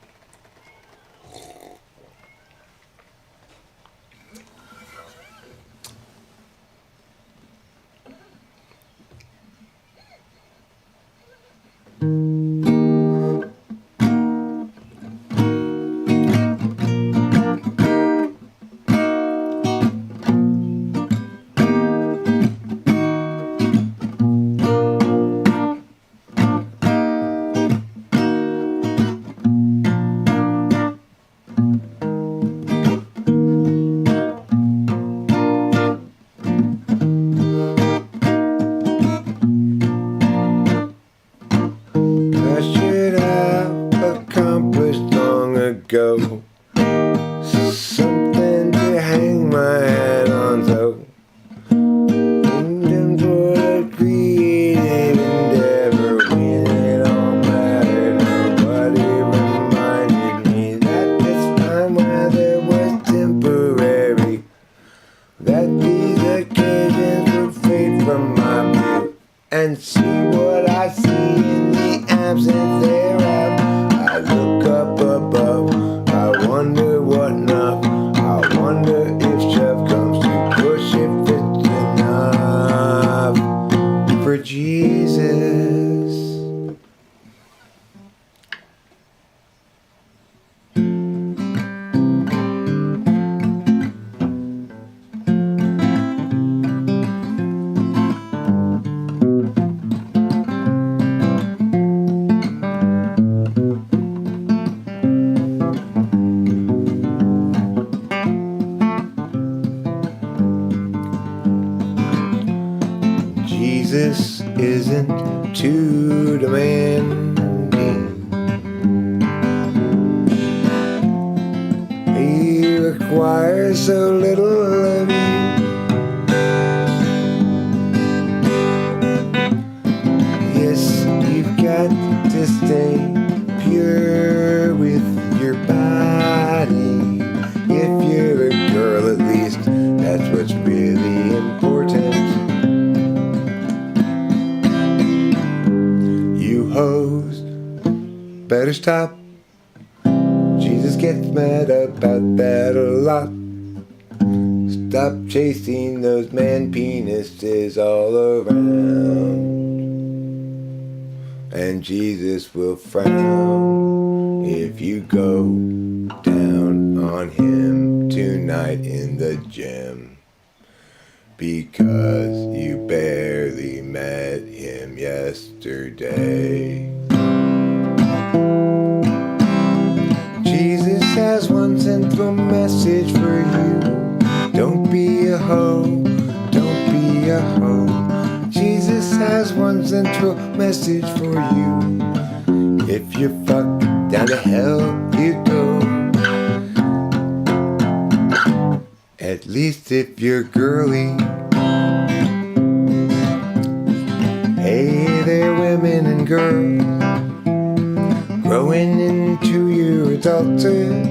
Go. Something to hang my hat on, so kingdoms were a creative endeavor. When it all mattered, nobody reminded me that this time weather was temporary, that these occasions would fade from my view, and see what I see in the time since they're out. I look up above, I wonder what enough. I wonder if shove comes to push, if it's enough for Jesus. Jesus isn't too demanding. He requires so little of you. Yes, you've got to stay pure with your body. If you're a girl, at least, that's what's really important. Hoes, better stop. Jesus gets mad about that a lot. Stop chasing those man penises all around, and Jesus will frown if you go down on him tonight in the gym, because you barely met him yesterday. Jesus has one central message for you. Don't be a hoe, don't be a hoe. Jesus has one central message for you. If you fuck, down to hell you go. At least if you're girly. Hey there, women and girls, growing into your adulthood.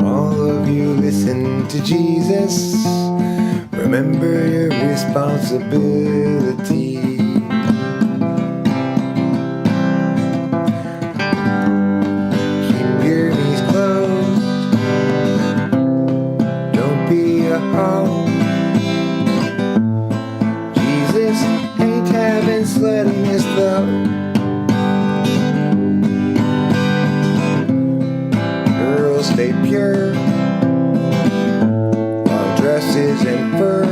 All of you listen to Jesus. Remember your responsibility. Keep your knees closed. Don't be a hoe. Jesus ain't having sluttiness though. Girls stay pure. Long dresses and fur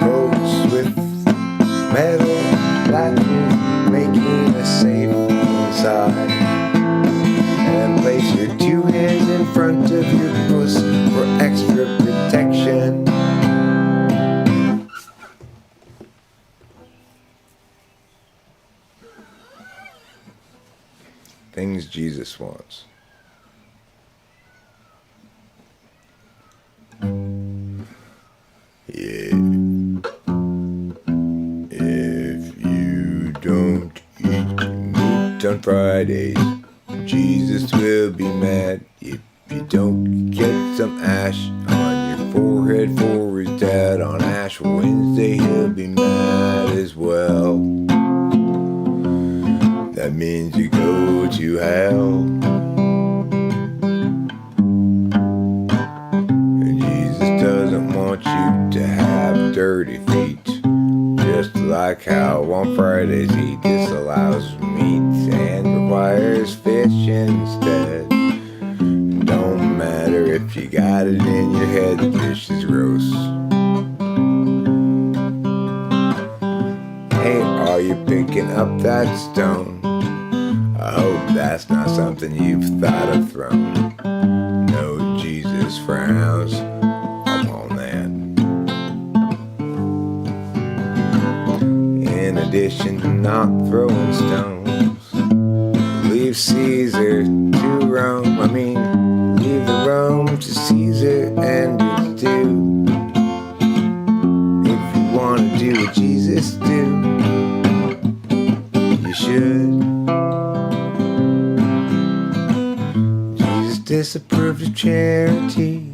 coats with metal latches, making us safe inside. And place your two hands in front of your puss for extra protection. Things Jesus wants. Yeah. If you don't eat meat on Fridays, Jesus will be mad. If you don't get some ash on your forehead for his dad on Ash Wednesday, he'll be mad as well. That means you go to hell. And Jesus doesn't want you to have dirty feet. Just like how on Fridays he disallows meat and requires fish instead. Don't matter if you got it in your head, the fish is gross. Hey, are you picking up that stone? I hope that's not something you've thought of throwing. No, Jesus frowns upon that. In addition to not throwing stones, leave Caesar to Rome. Leave the Rome to Caesar and its due. If you want to do what Jesus do, you should. Jesus disapproved of charity.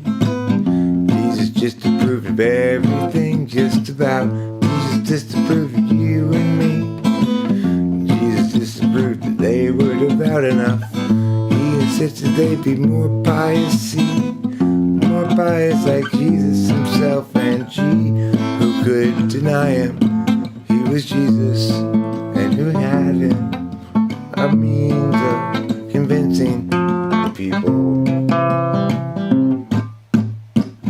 Jesus just approved of everything, just about. Jesus disapproved of you and me. Jesus disapproved that they out enough. He insisted they be more pious, see, more pious like Jesus himself. And gee, who could deny him? He was Jesus, and who had him? A means of convincing the people.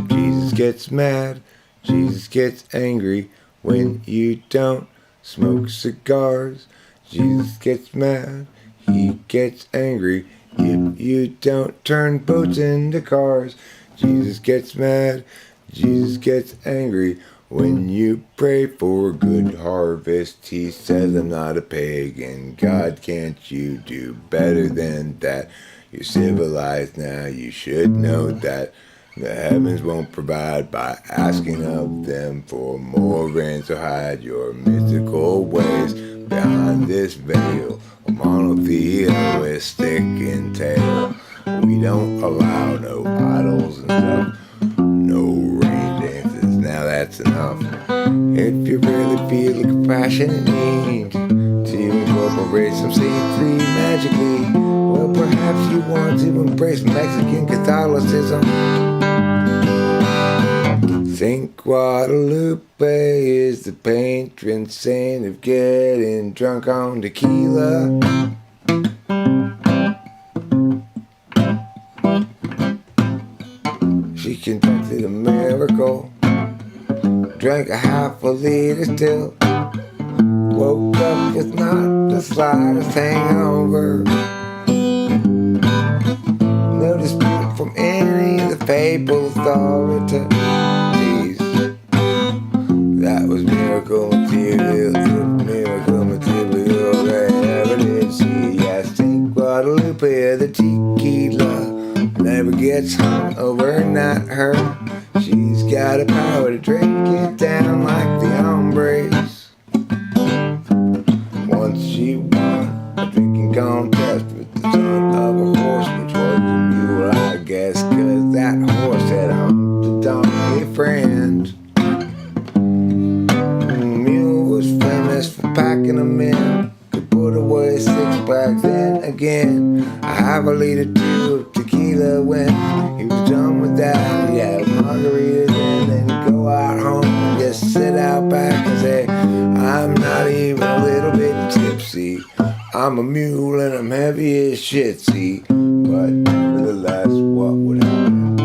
Jesus gets mad, Jesus gets angry when you don't smoke cigars. Jesus gets mad, he gets angry if you don't turn boats into cars. Jesus gets mad, Jesus gets angry when you pray for a good harvest. He says, I'm not a pagan. God, can't you do better than that? You're civilized now, you should know that the heavens won't provide by asking of them for more rain. So hide your mystical ways behind this veil of monotheistic entail. We don't allow no idols and stuff, no rain dances. Now that's enough. If you really feel the compassion and need to incorporate some C3 magically, well, perhaps you want to embrace Mexican Catholicism. Saint Guadalupe is the patron saint of getting drunk on tequila. She conducted a miracle, drank a half a liter still, woke up with not the slightest hangover. No dispute from any of the papal authorities. That was miracle material, miracle material they ever did see. Yes, Saint Guadalupe, the tequila never gets hung overnight. Her, she's got a power to drink it down like the hombres. Once she won a drinking contest with the son of a horse, which was a mule, I guess, 'cause that horse had humped a donkey friend. The mule was famous for packing them in, could put away 6 packs. Then again, I have a liter too of tequila when he was done with that. He had margaritas and then go out home and just sit out back and say, I'm not even a little bit tipsy. I'm a mule and I'm heavy as shit, see. But nevertheless, what would happen?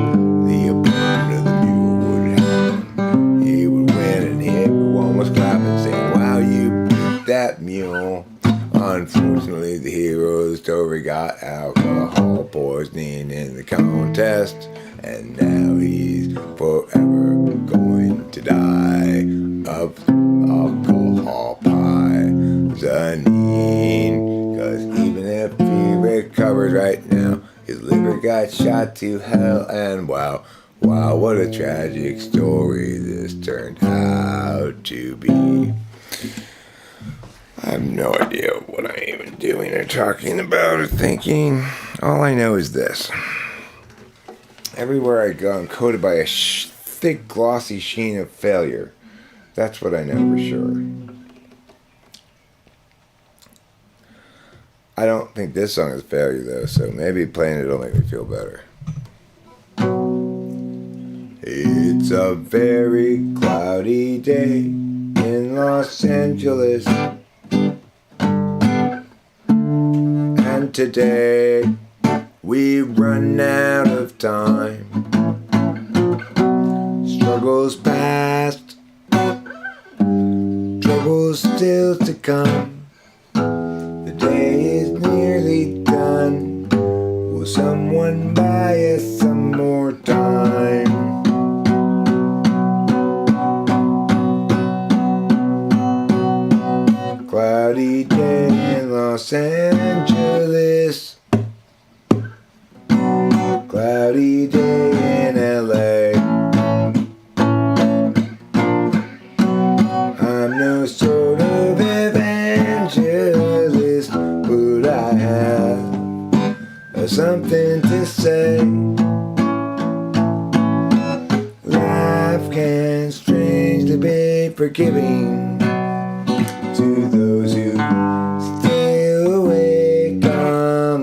The opponent of the mule would happen. He would win and everyone was clapping, saying, wow, you beat that mule. Unfortunately, the hero of the story got alcohol poisoning in the contest, and now he's forever going to die of alcohol poisoning. 'Cause even if he recovers right now, his liver got shot to hell, and wow, what a tragic story this turned out to be. I have no idea what I'm even doing or talking about or thinking. All I know is this. Everywhere I go, I'm coated by a thick, glossy sheen of failure. That's what I know for sure. I don't think this song is a failure, though, so maybe playing it will make me feel better. It's a very cloudy day in Los Angeles. And today we run out of time. Struggles past, troubles still to come. The day is nearly done. Will someone buy us some more time? Cloudy day in Los Angeles. Cloudy day in LA. I'm no sort of evangelist, but I have something to say. Life can strangely be forgiving to those who stay awake on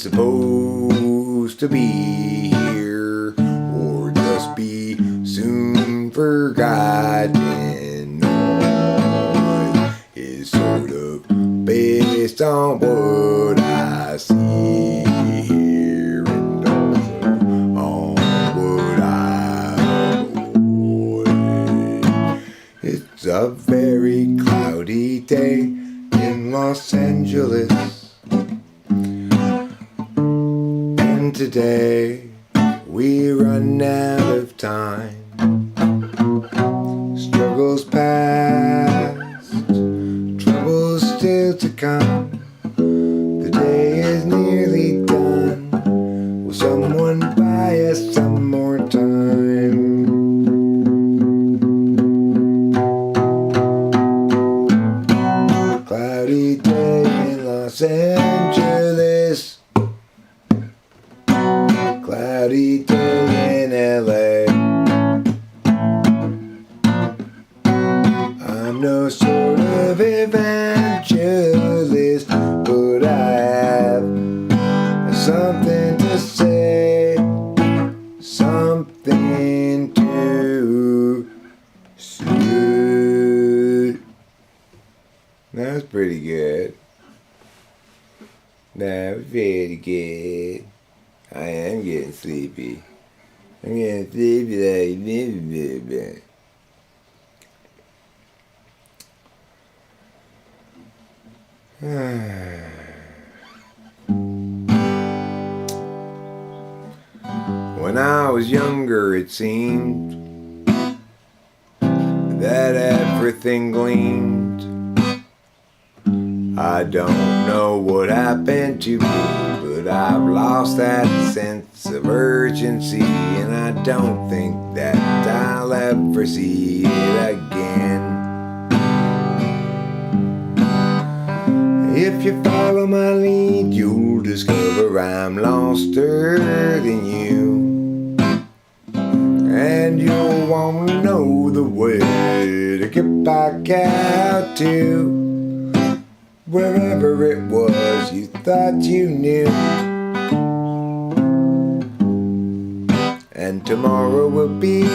supposed to be here or just be soon forgotten. Noise is sort of based on what I see here and also on what I avoid. It's a very cloudy day in Los Angeles, and today we run out of time. Struggles past, troubles still to come. The day is nearly done. Will someone buy us some more time? Cloudy day in Los Angeles, cloudy day in LA. I'm no sort of evangelist, but I have something to say, something to say. That was pretty good. That was very good. I am getting sleepy. I'm getting sleepy like this. When I was younger, it seemed that everything gleamed. I don't know what happened to me, but I've lost that sense of urgency, and I don't think that I'll ever see it again. If you follow my lead, you'll discover I'm loster than you, and you'll want to know the way to get back out to wherever it was you thought you knew. And tomorrow will be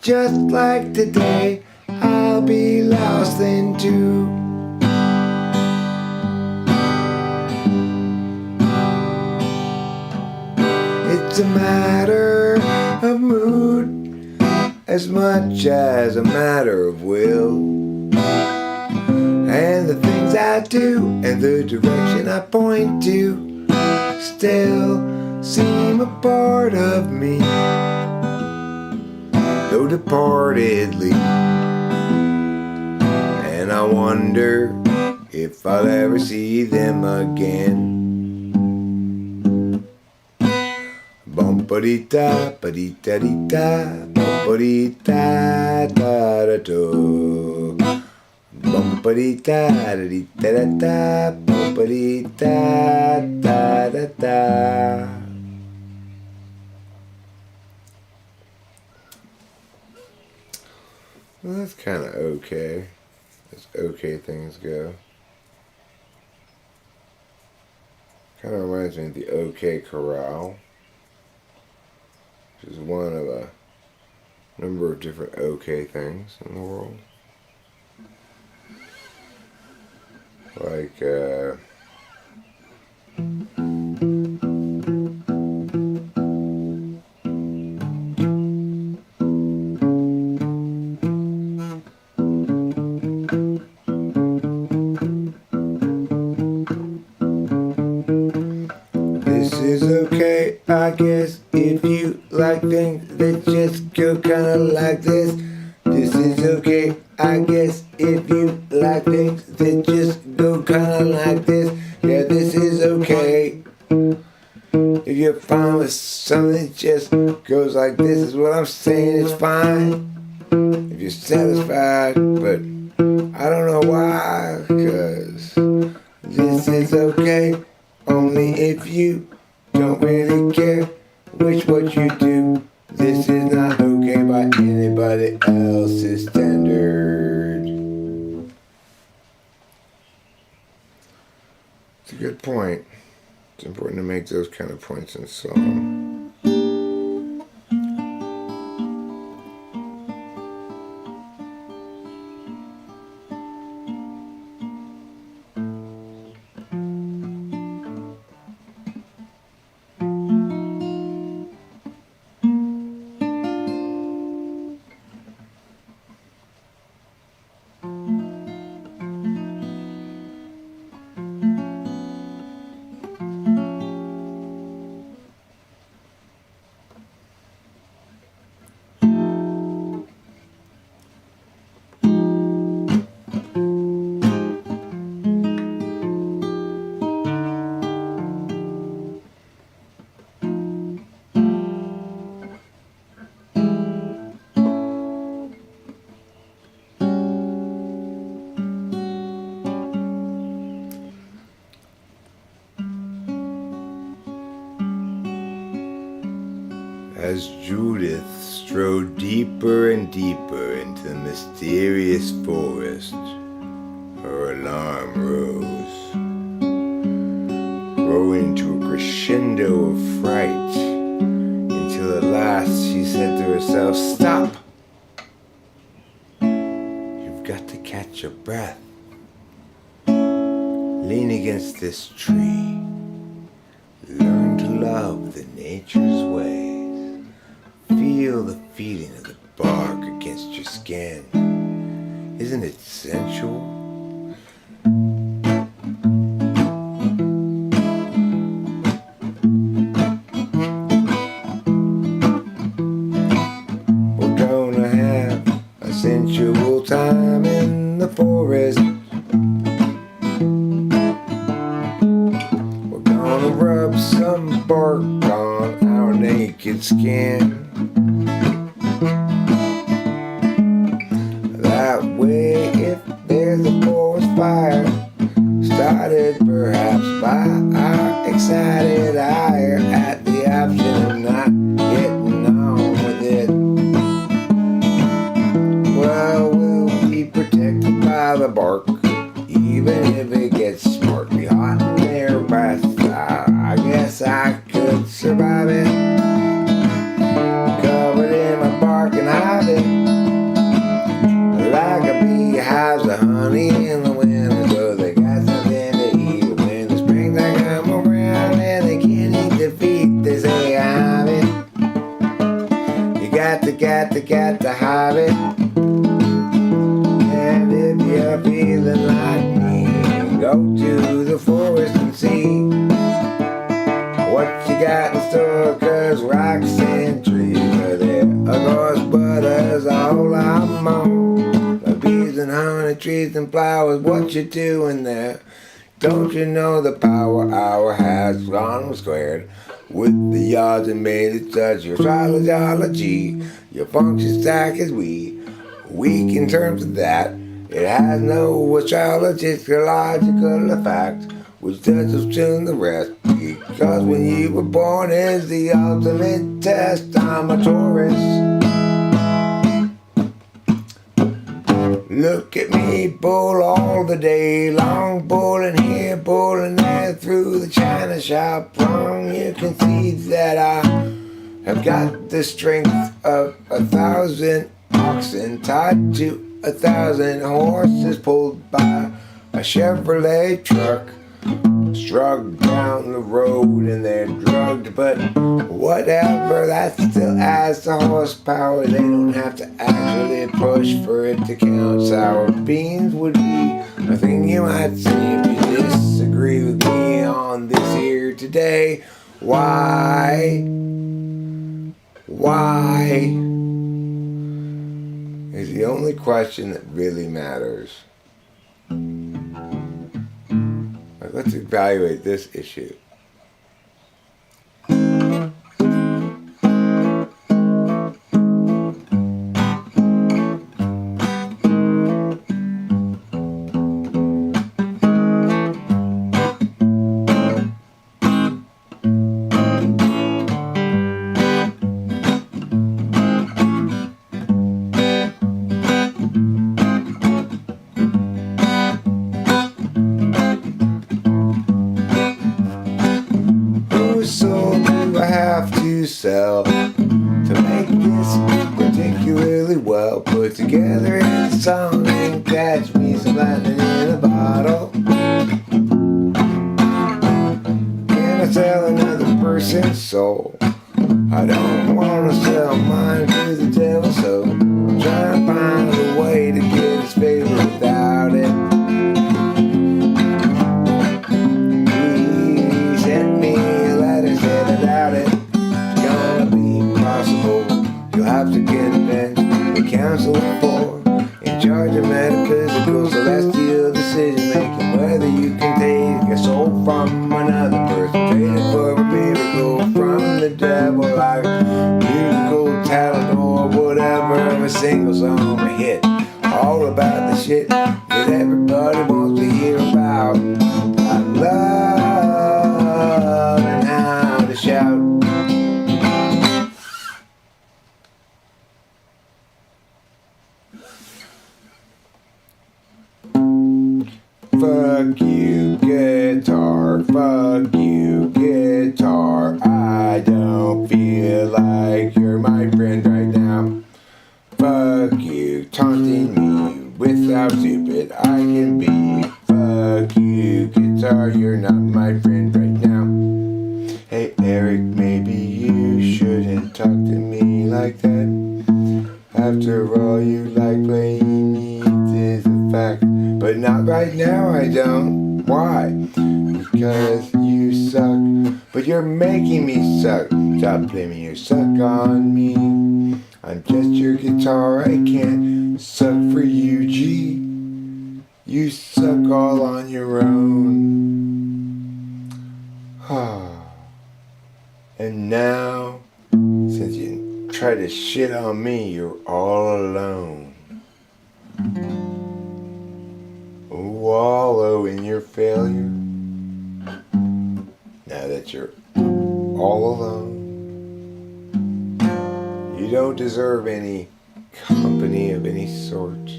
just like today. I'll be lost then too. It's a matter of mood as much as a matter of will. And the things I do and the direction I point to still seem a part of me, though departedly. And I wonder if I'll ever see them again. Bum-ba-dee-da, ba-dee-da-dee-da, bum-ba-dee-da, da-da-do. Bum-ba-dee-da-da-dee-da-da-da, bum-ba-dee-da-da-da-da. Well, that's kind of okay, as okay things go. Kind of reminds me of the OK Corral, which is one of a number of different OK things in the world. Like, this is okay, I guess, if you like things that just go kinda like this. This is okay, I guess, if you like things that just go kinda like this. Yeah, this is okay. If you're fine with something that just goes like this, is what I'm saying, it's fine. If you're satisfied, but I don't know why, 'cause this is okay, only if you don't really care which what you do. This is not okay by anybody else's standard. It's a good point. It's important to make those kind of points in song. As Judith strode deeper and deeper into the mysterious forest, her alarm rose, growing to a crescendo of fright, until at last she said to herself, "Stop! You've got to catch your breath. Lean against this tree. Learn to love the nature's ways. Feel the feeling of the bark against your skin. Isn't it sensual? We're gonna have a sensual time in the forest. We're gonna rub some bark on our naked skin. That way, if there's a forest fire, started perhaps by our excited ire at the option of not getting on with it, well, we'll be protected by the bark, even if it gets smartly hot in their breath. I guess I could survive it, covered in my bark and ivy, like a beehives of honey in the winter, so they got something to eat when the springtime come around and they can't eat their feet. They say, "Hive it, you got to hive it." And if you're feeling like me, go to the forest and see what you got in store, 'cause rocks and trees are there, of course, but as all I'm on. Bees and honey, trees and flowers, what you doing there? Don't you know the power hour has gone squared? With the yards and made it such your astrology, your function stack is weak in terms of that. It has no astrological effect, which doesn't tune the rest. Because when you were born is the ultimate test. I'm a Taurus. Look at me bull all the day long, bullin' here, bullin' there, through the china shop wrong. You can see that I have got the strength of 1,000 oxen tied to 1,000 horses, pulled by a Chevrolet truck, struck down the road and they're drugged, but whatever, that still adds to horsepower. They don't have to actually push for it to count. Sour beans would be a thing you might see if you disagree with me on this here today. Why is the only question that really matters. Let's evaluate this issue. to sell to make this particularly well put together in a song and catch me some lightning in a bottle. Can I sell another person's soul? I don't want to sell mine to the devil, so I'm trying to find a way to get his favor without it. He sent me a letter, said I doubt it. It's gonna be possible. You'll have to convince the council of four in charge of metaphysical celestial decision making whether you can take a soul from another person, trade it for a miracle from the devil, like musical talent or whatever of a single song a hit, all about the shit that everybody wants to hear about, like love and how to shout. Fuck you, guitar. Fuck you, guitar. I don't feel like you're my friend right now. Fuck you, taunting me with how stupid I can be. Fuck you, guitar. You're not my friend right now. Hey, Eric, maybe you shouldn't talk to me like that. After all, you like playing me, it is a fact. But not right now, I don't. Why? Because you suck. But you're making me suck. Stop blaming your suck on me. I'm just your guitar. I can't suck for you, G. You suck all on your own. And now, since you try to shit on me, you're all alone. Wallow in your failure. Now that you're all alone, you don't deserve any company of any sort.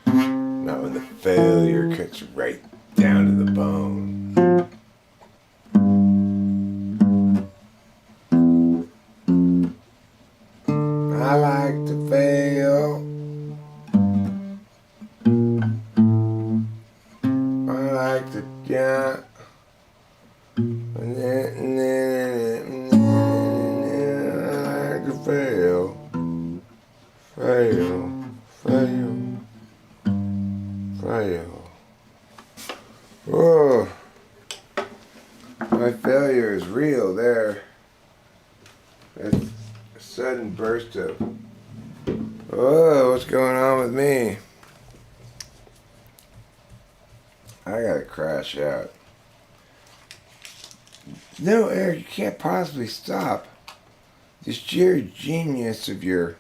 Not when the failure cuts right down to the bone. I like to fail. I like to, yeah. And then I like to fail. Fail. Whoa. My failure is real there. That's a sudden burst of, whoa, what's going on with me? I gotta crash out. No, Eric, you can't possibly stop. The sheer genius of your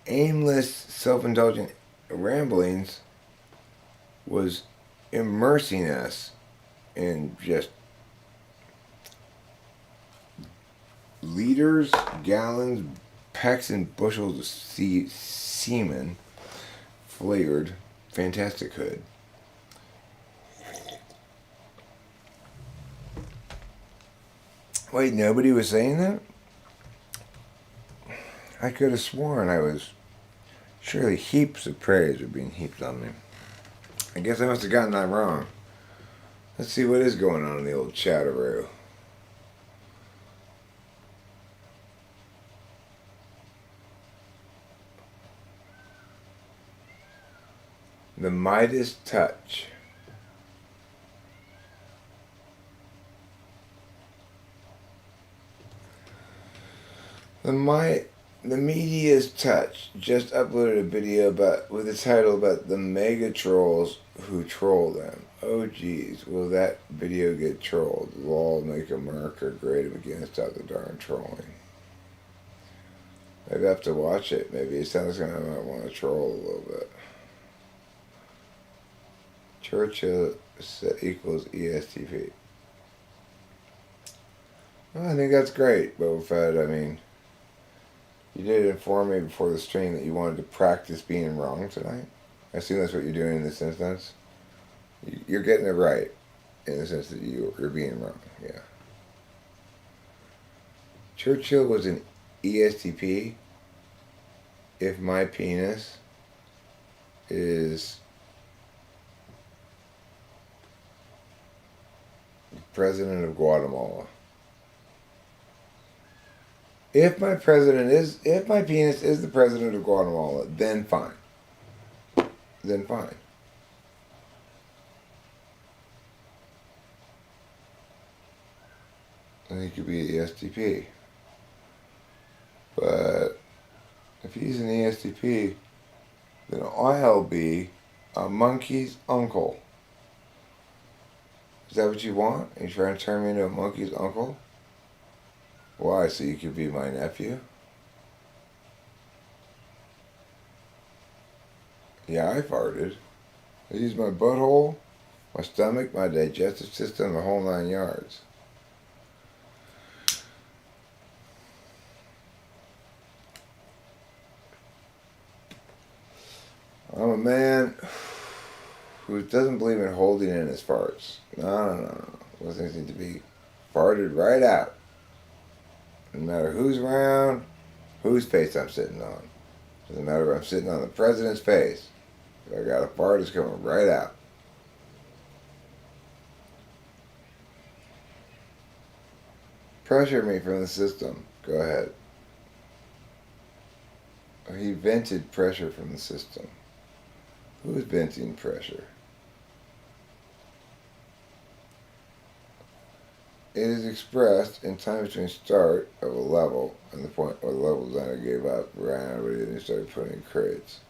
aimless, self-indulgent ramblings was immersing us in just liters, gallons, pecks and bushels of semen flavored fantastic hood. Wait, nobody was saying that? I could have sworn I was. Surely heaps of praise were being heaped on me. I guess I must have gotten that wrong. Let's see what is going on in the old chatteroo. The Midas touch. The media's touch just uploaded a video with a title about the mega trolls who troll them. Oh geez, will that video get trolled? Lol, make America great again, stop the darn trolling. Maybe I have to watch it. Maybe it sounds like I might want to troll a little bit. Churchill equals ESTP. Well, I think that's great, Boba Fett. I mean, you did inform me before the stream that you wanted to practice being wrong tonight. I assume that's what you're doing in this instance. You're getting it right in the sense that you're being wrong. Yeah. Churchill was an ESTP. If my penis is president of Guatemala. If my penis is the president of Guatemala, then fine. Then fine. Then he could be an ESTP. But if he's an ESTP, then I'll be a monkey's uncle. Is that what you want? Are you trying to turn me into a monkey's uncle? Why? So you could be my nephew? Yeah, I farted. I used my butthole, my stomach, my digestive system, the whole 9 yards. I'm a man who doesn't believe in holding in his farts. No. Those things need to be farted right out. No matter who's around, whose face I'm sitting on. Doesn't matter if I'm sitting on the president's face. If I got a fart, it's coming right out. Pressure me from the system. Go ahead. He vented pressure from the system. Who is venting pressure? It is expressed in time between start of a level and the point where the level designer gave up, ran out of it, and he started putting in crates.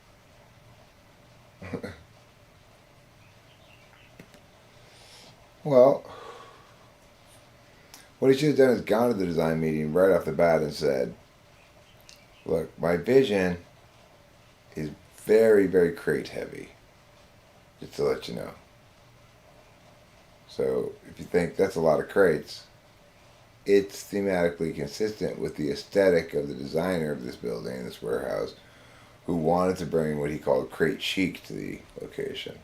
Well, what he should have done is gone to the design meeting right off the bat and said, look, my vision is very, very crate heavy, just to let you know. So if you think that's a lot of crates, it's thematically consistent with the aesthetic of the designer of this building, this warehouse, who wanted to bring what he called crate chic to the location.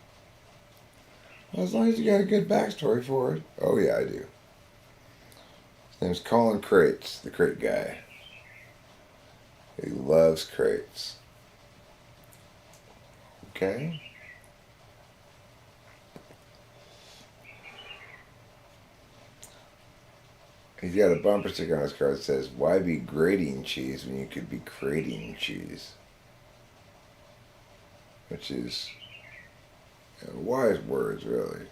Well, as long as you got a good backstory for it. Oh yeah, I do. His name's Colin Crates, the crate guy. He loves crates. Okay? He's got a bumper sticker on his car that says, why be grating cheese when you could be crating cheese? Which is wise words, really.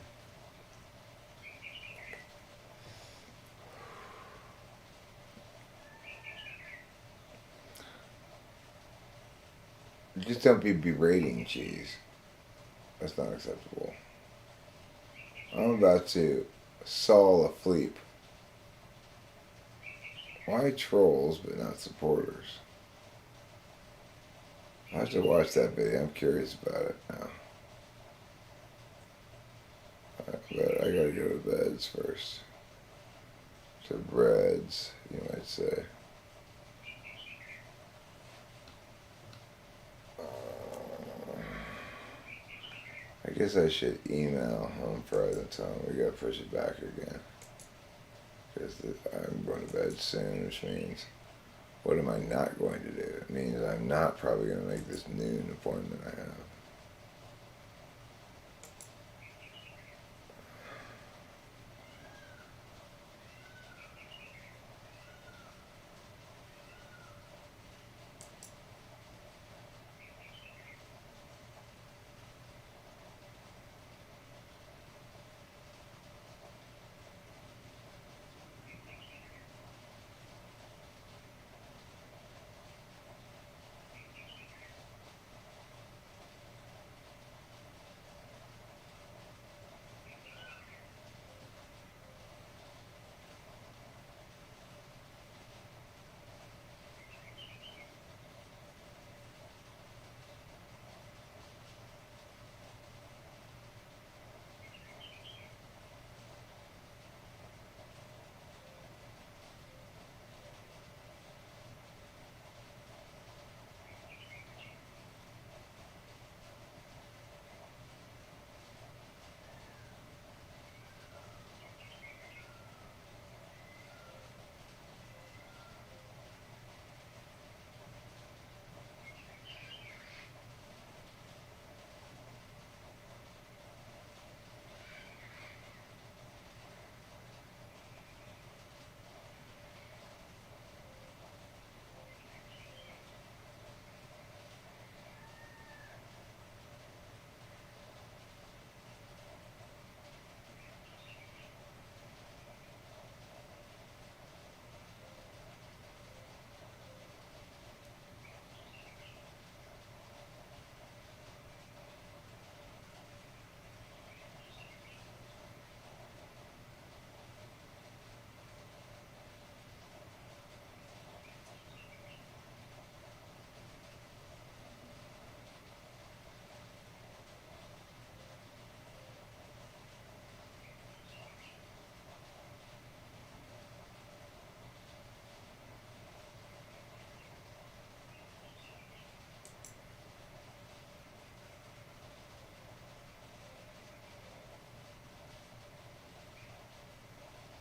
Just don't be berating cheese. That's not acceptable. I'm about to Saul asleep. Why trolls but not supporters? I have to watch that video. I'm curious about it now. But I gotta go to beds first. To breads, you might say. I guess I should email home Friday and tell him we gotta push it back again. Because I'm going to bed soon, which means, what am I not going to do? It means I'm not probably going to make this noon appointment I have.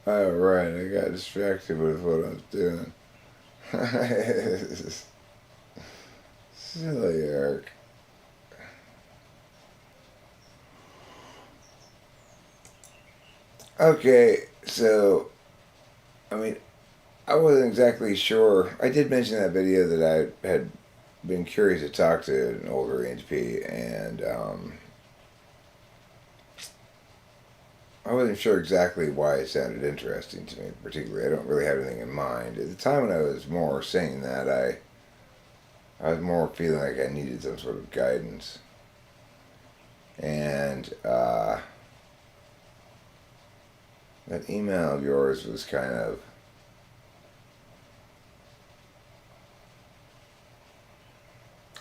Oh, right. I got distracted with what I was doing. Silly Eric. Okay, so, I mean, I wasn't exactly sure. I did mention that video that I had been curious to talk to an older HP, and I wasn't sure exactly why it sounded interesting to me, particularly. I don't really have anything in mind. At the time when I was more saying that, I was more feeling like I needed some sort of guidance. And that email of yours was kind of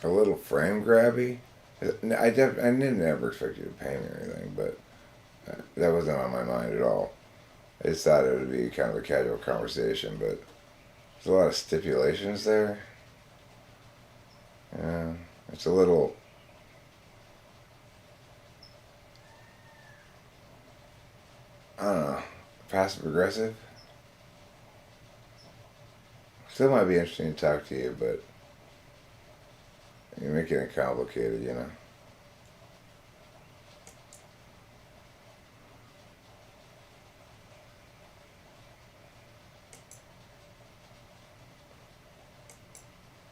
a little frame grabby. I never expected you to pay me or anything, but that wasn't on my mind at all. I just thought it would be kind of a casual conversation, but there's a lot of stipulations there. Yeah, it's a little, I don't know, passive aggressive. Still might be interesting to talk to you, but you're making it complicated, you know.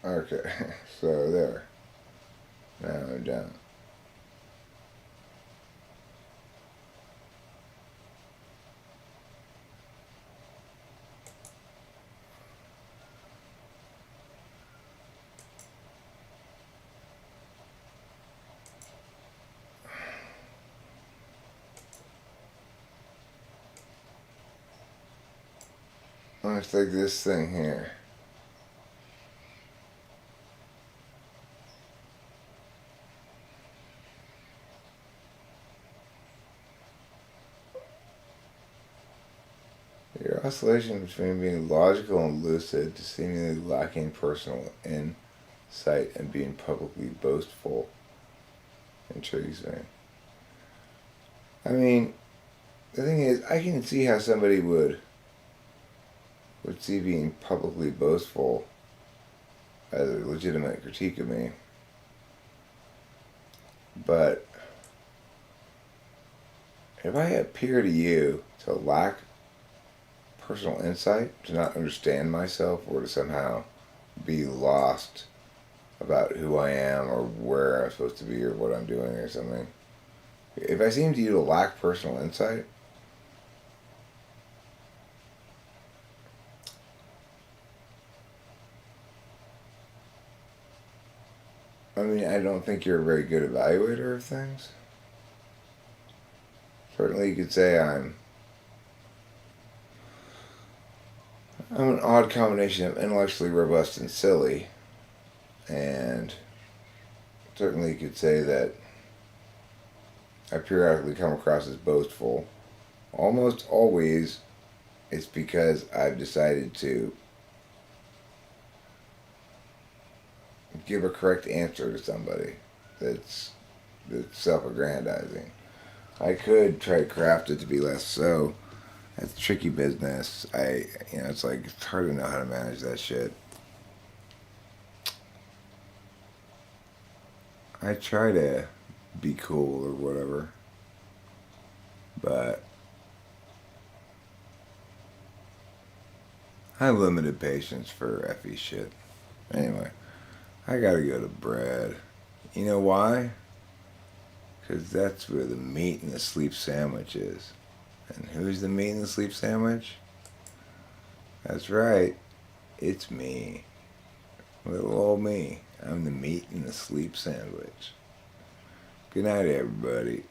Okay, so there. Now I'm done. Let's take this thing here. Your oscillation between being logical and lucid to seemingly lacking personal insight and being publicly boastful intrigues me. I mean, the thing is, I can see how somebody would see being publicly boastful as a legitimate critique of me, but if I appear to you to lack personal insight, to not understand myself, or to somehow be lost about who I am or where I'm supposed to be or what I'm doing or something, if I seem to you to lack personal insight, I mean, I don't think you're a very good evaluator of things. Certainly, you could say I'm an odd combination of intellectually robust and silly, and certainly you could say that I periodically come across as boastful. Almost always, it's because I've decided to give a correct answer to somebody that's self-aggrandizing. I could try to craft it to be less so. That's tricky business. It's like it's hard to know how to manage that shit. I try to be cool or whatever, but I have limited patience for effie shit. Anyway, I gotta go to bed. You know why? Because that's where the meat in the sleep sandwich is. And who's the meat in the sleep sandwich? That's right, it's me. Little old me. I'm the meat in the sleep sandwich. Good night, everybody.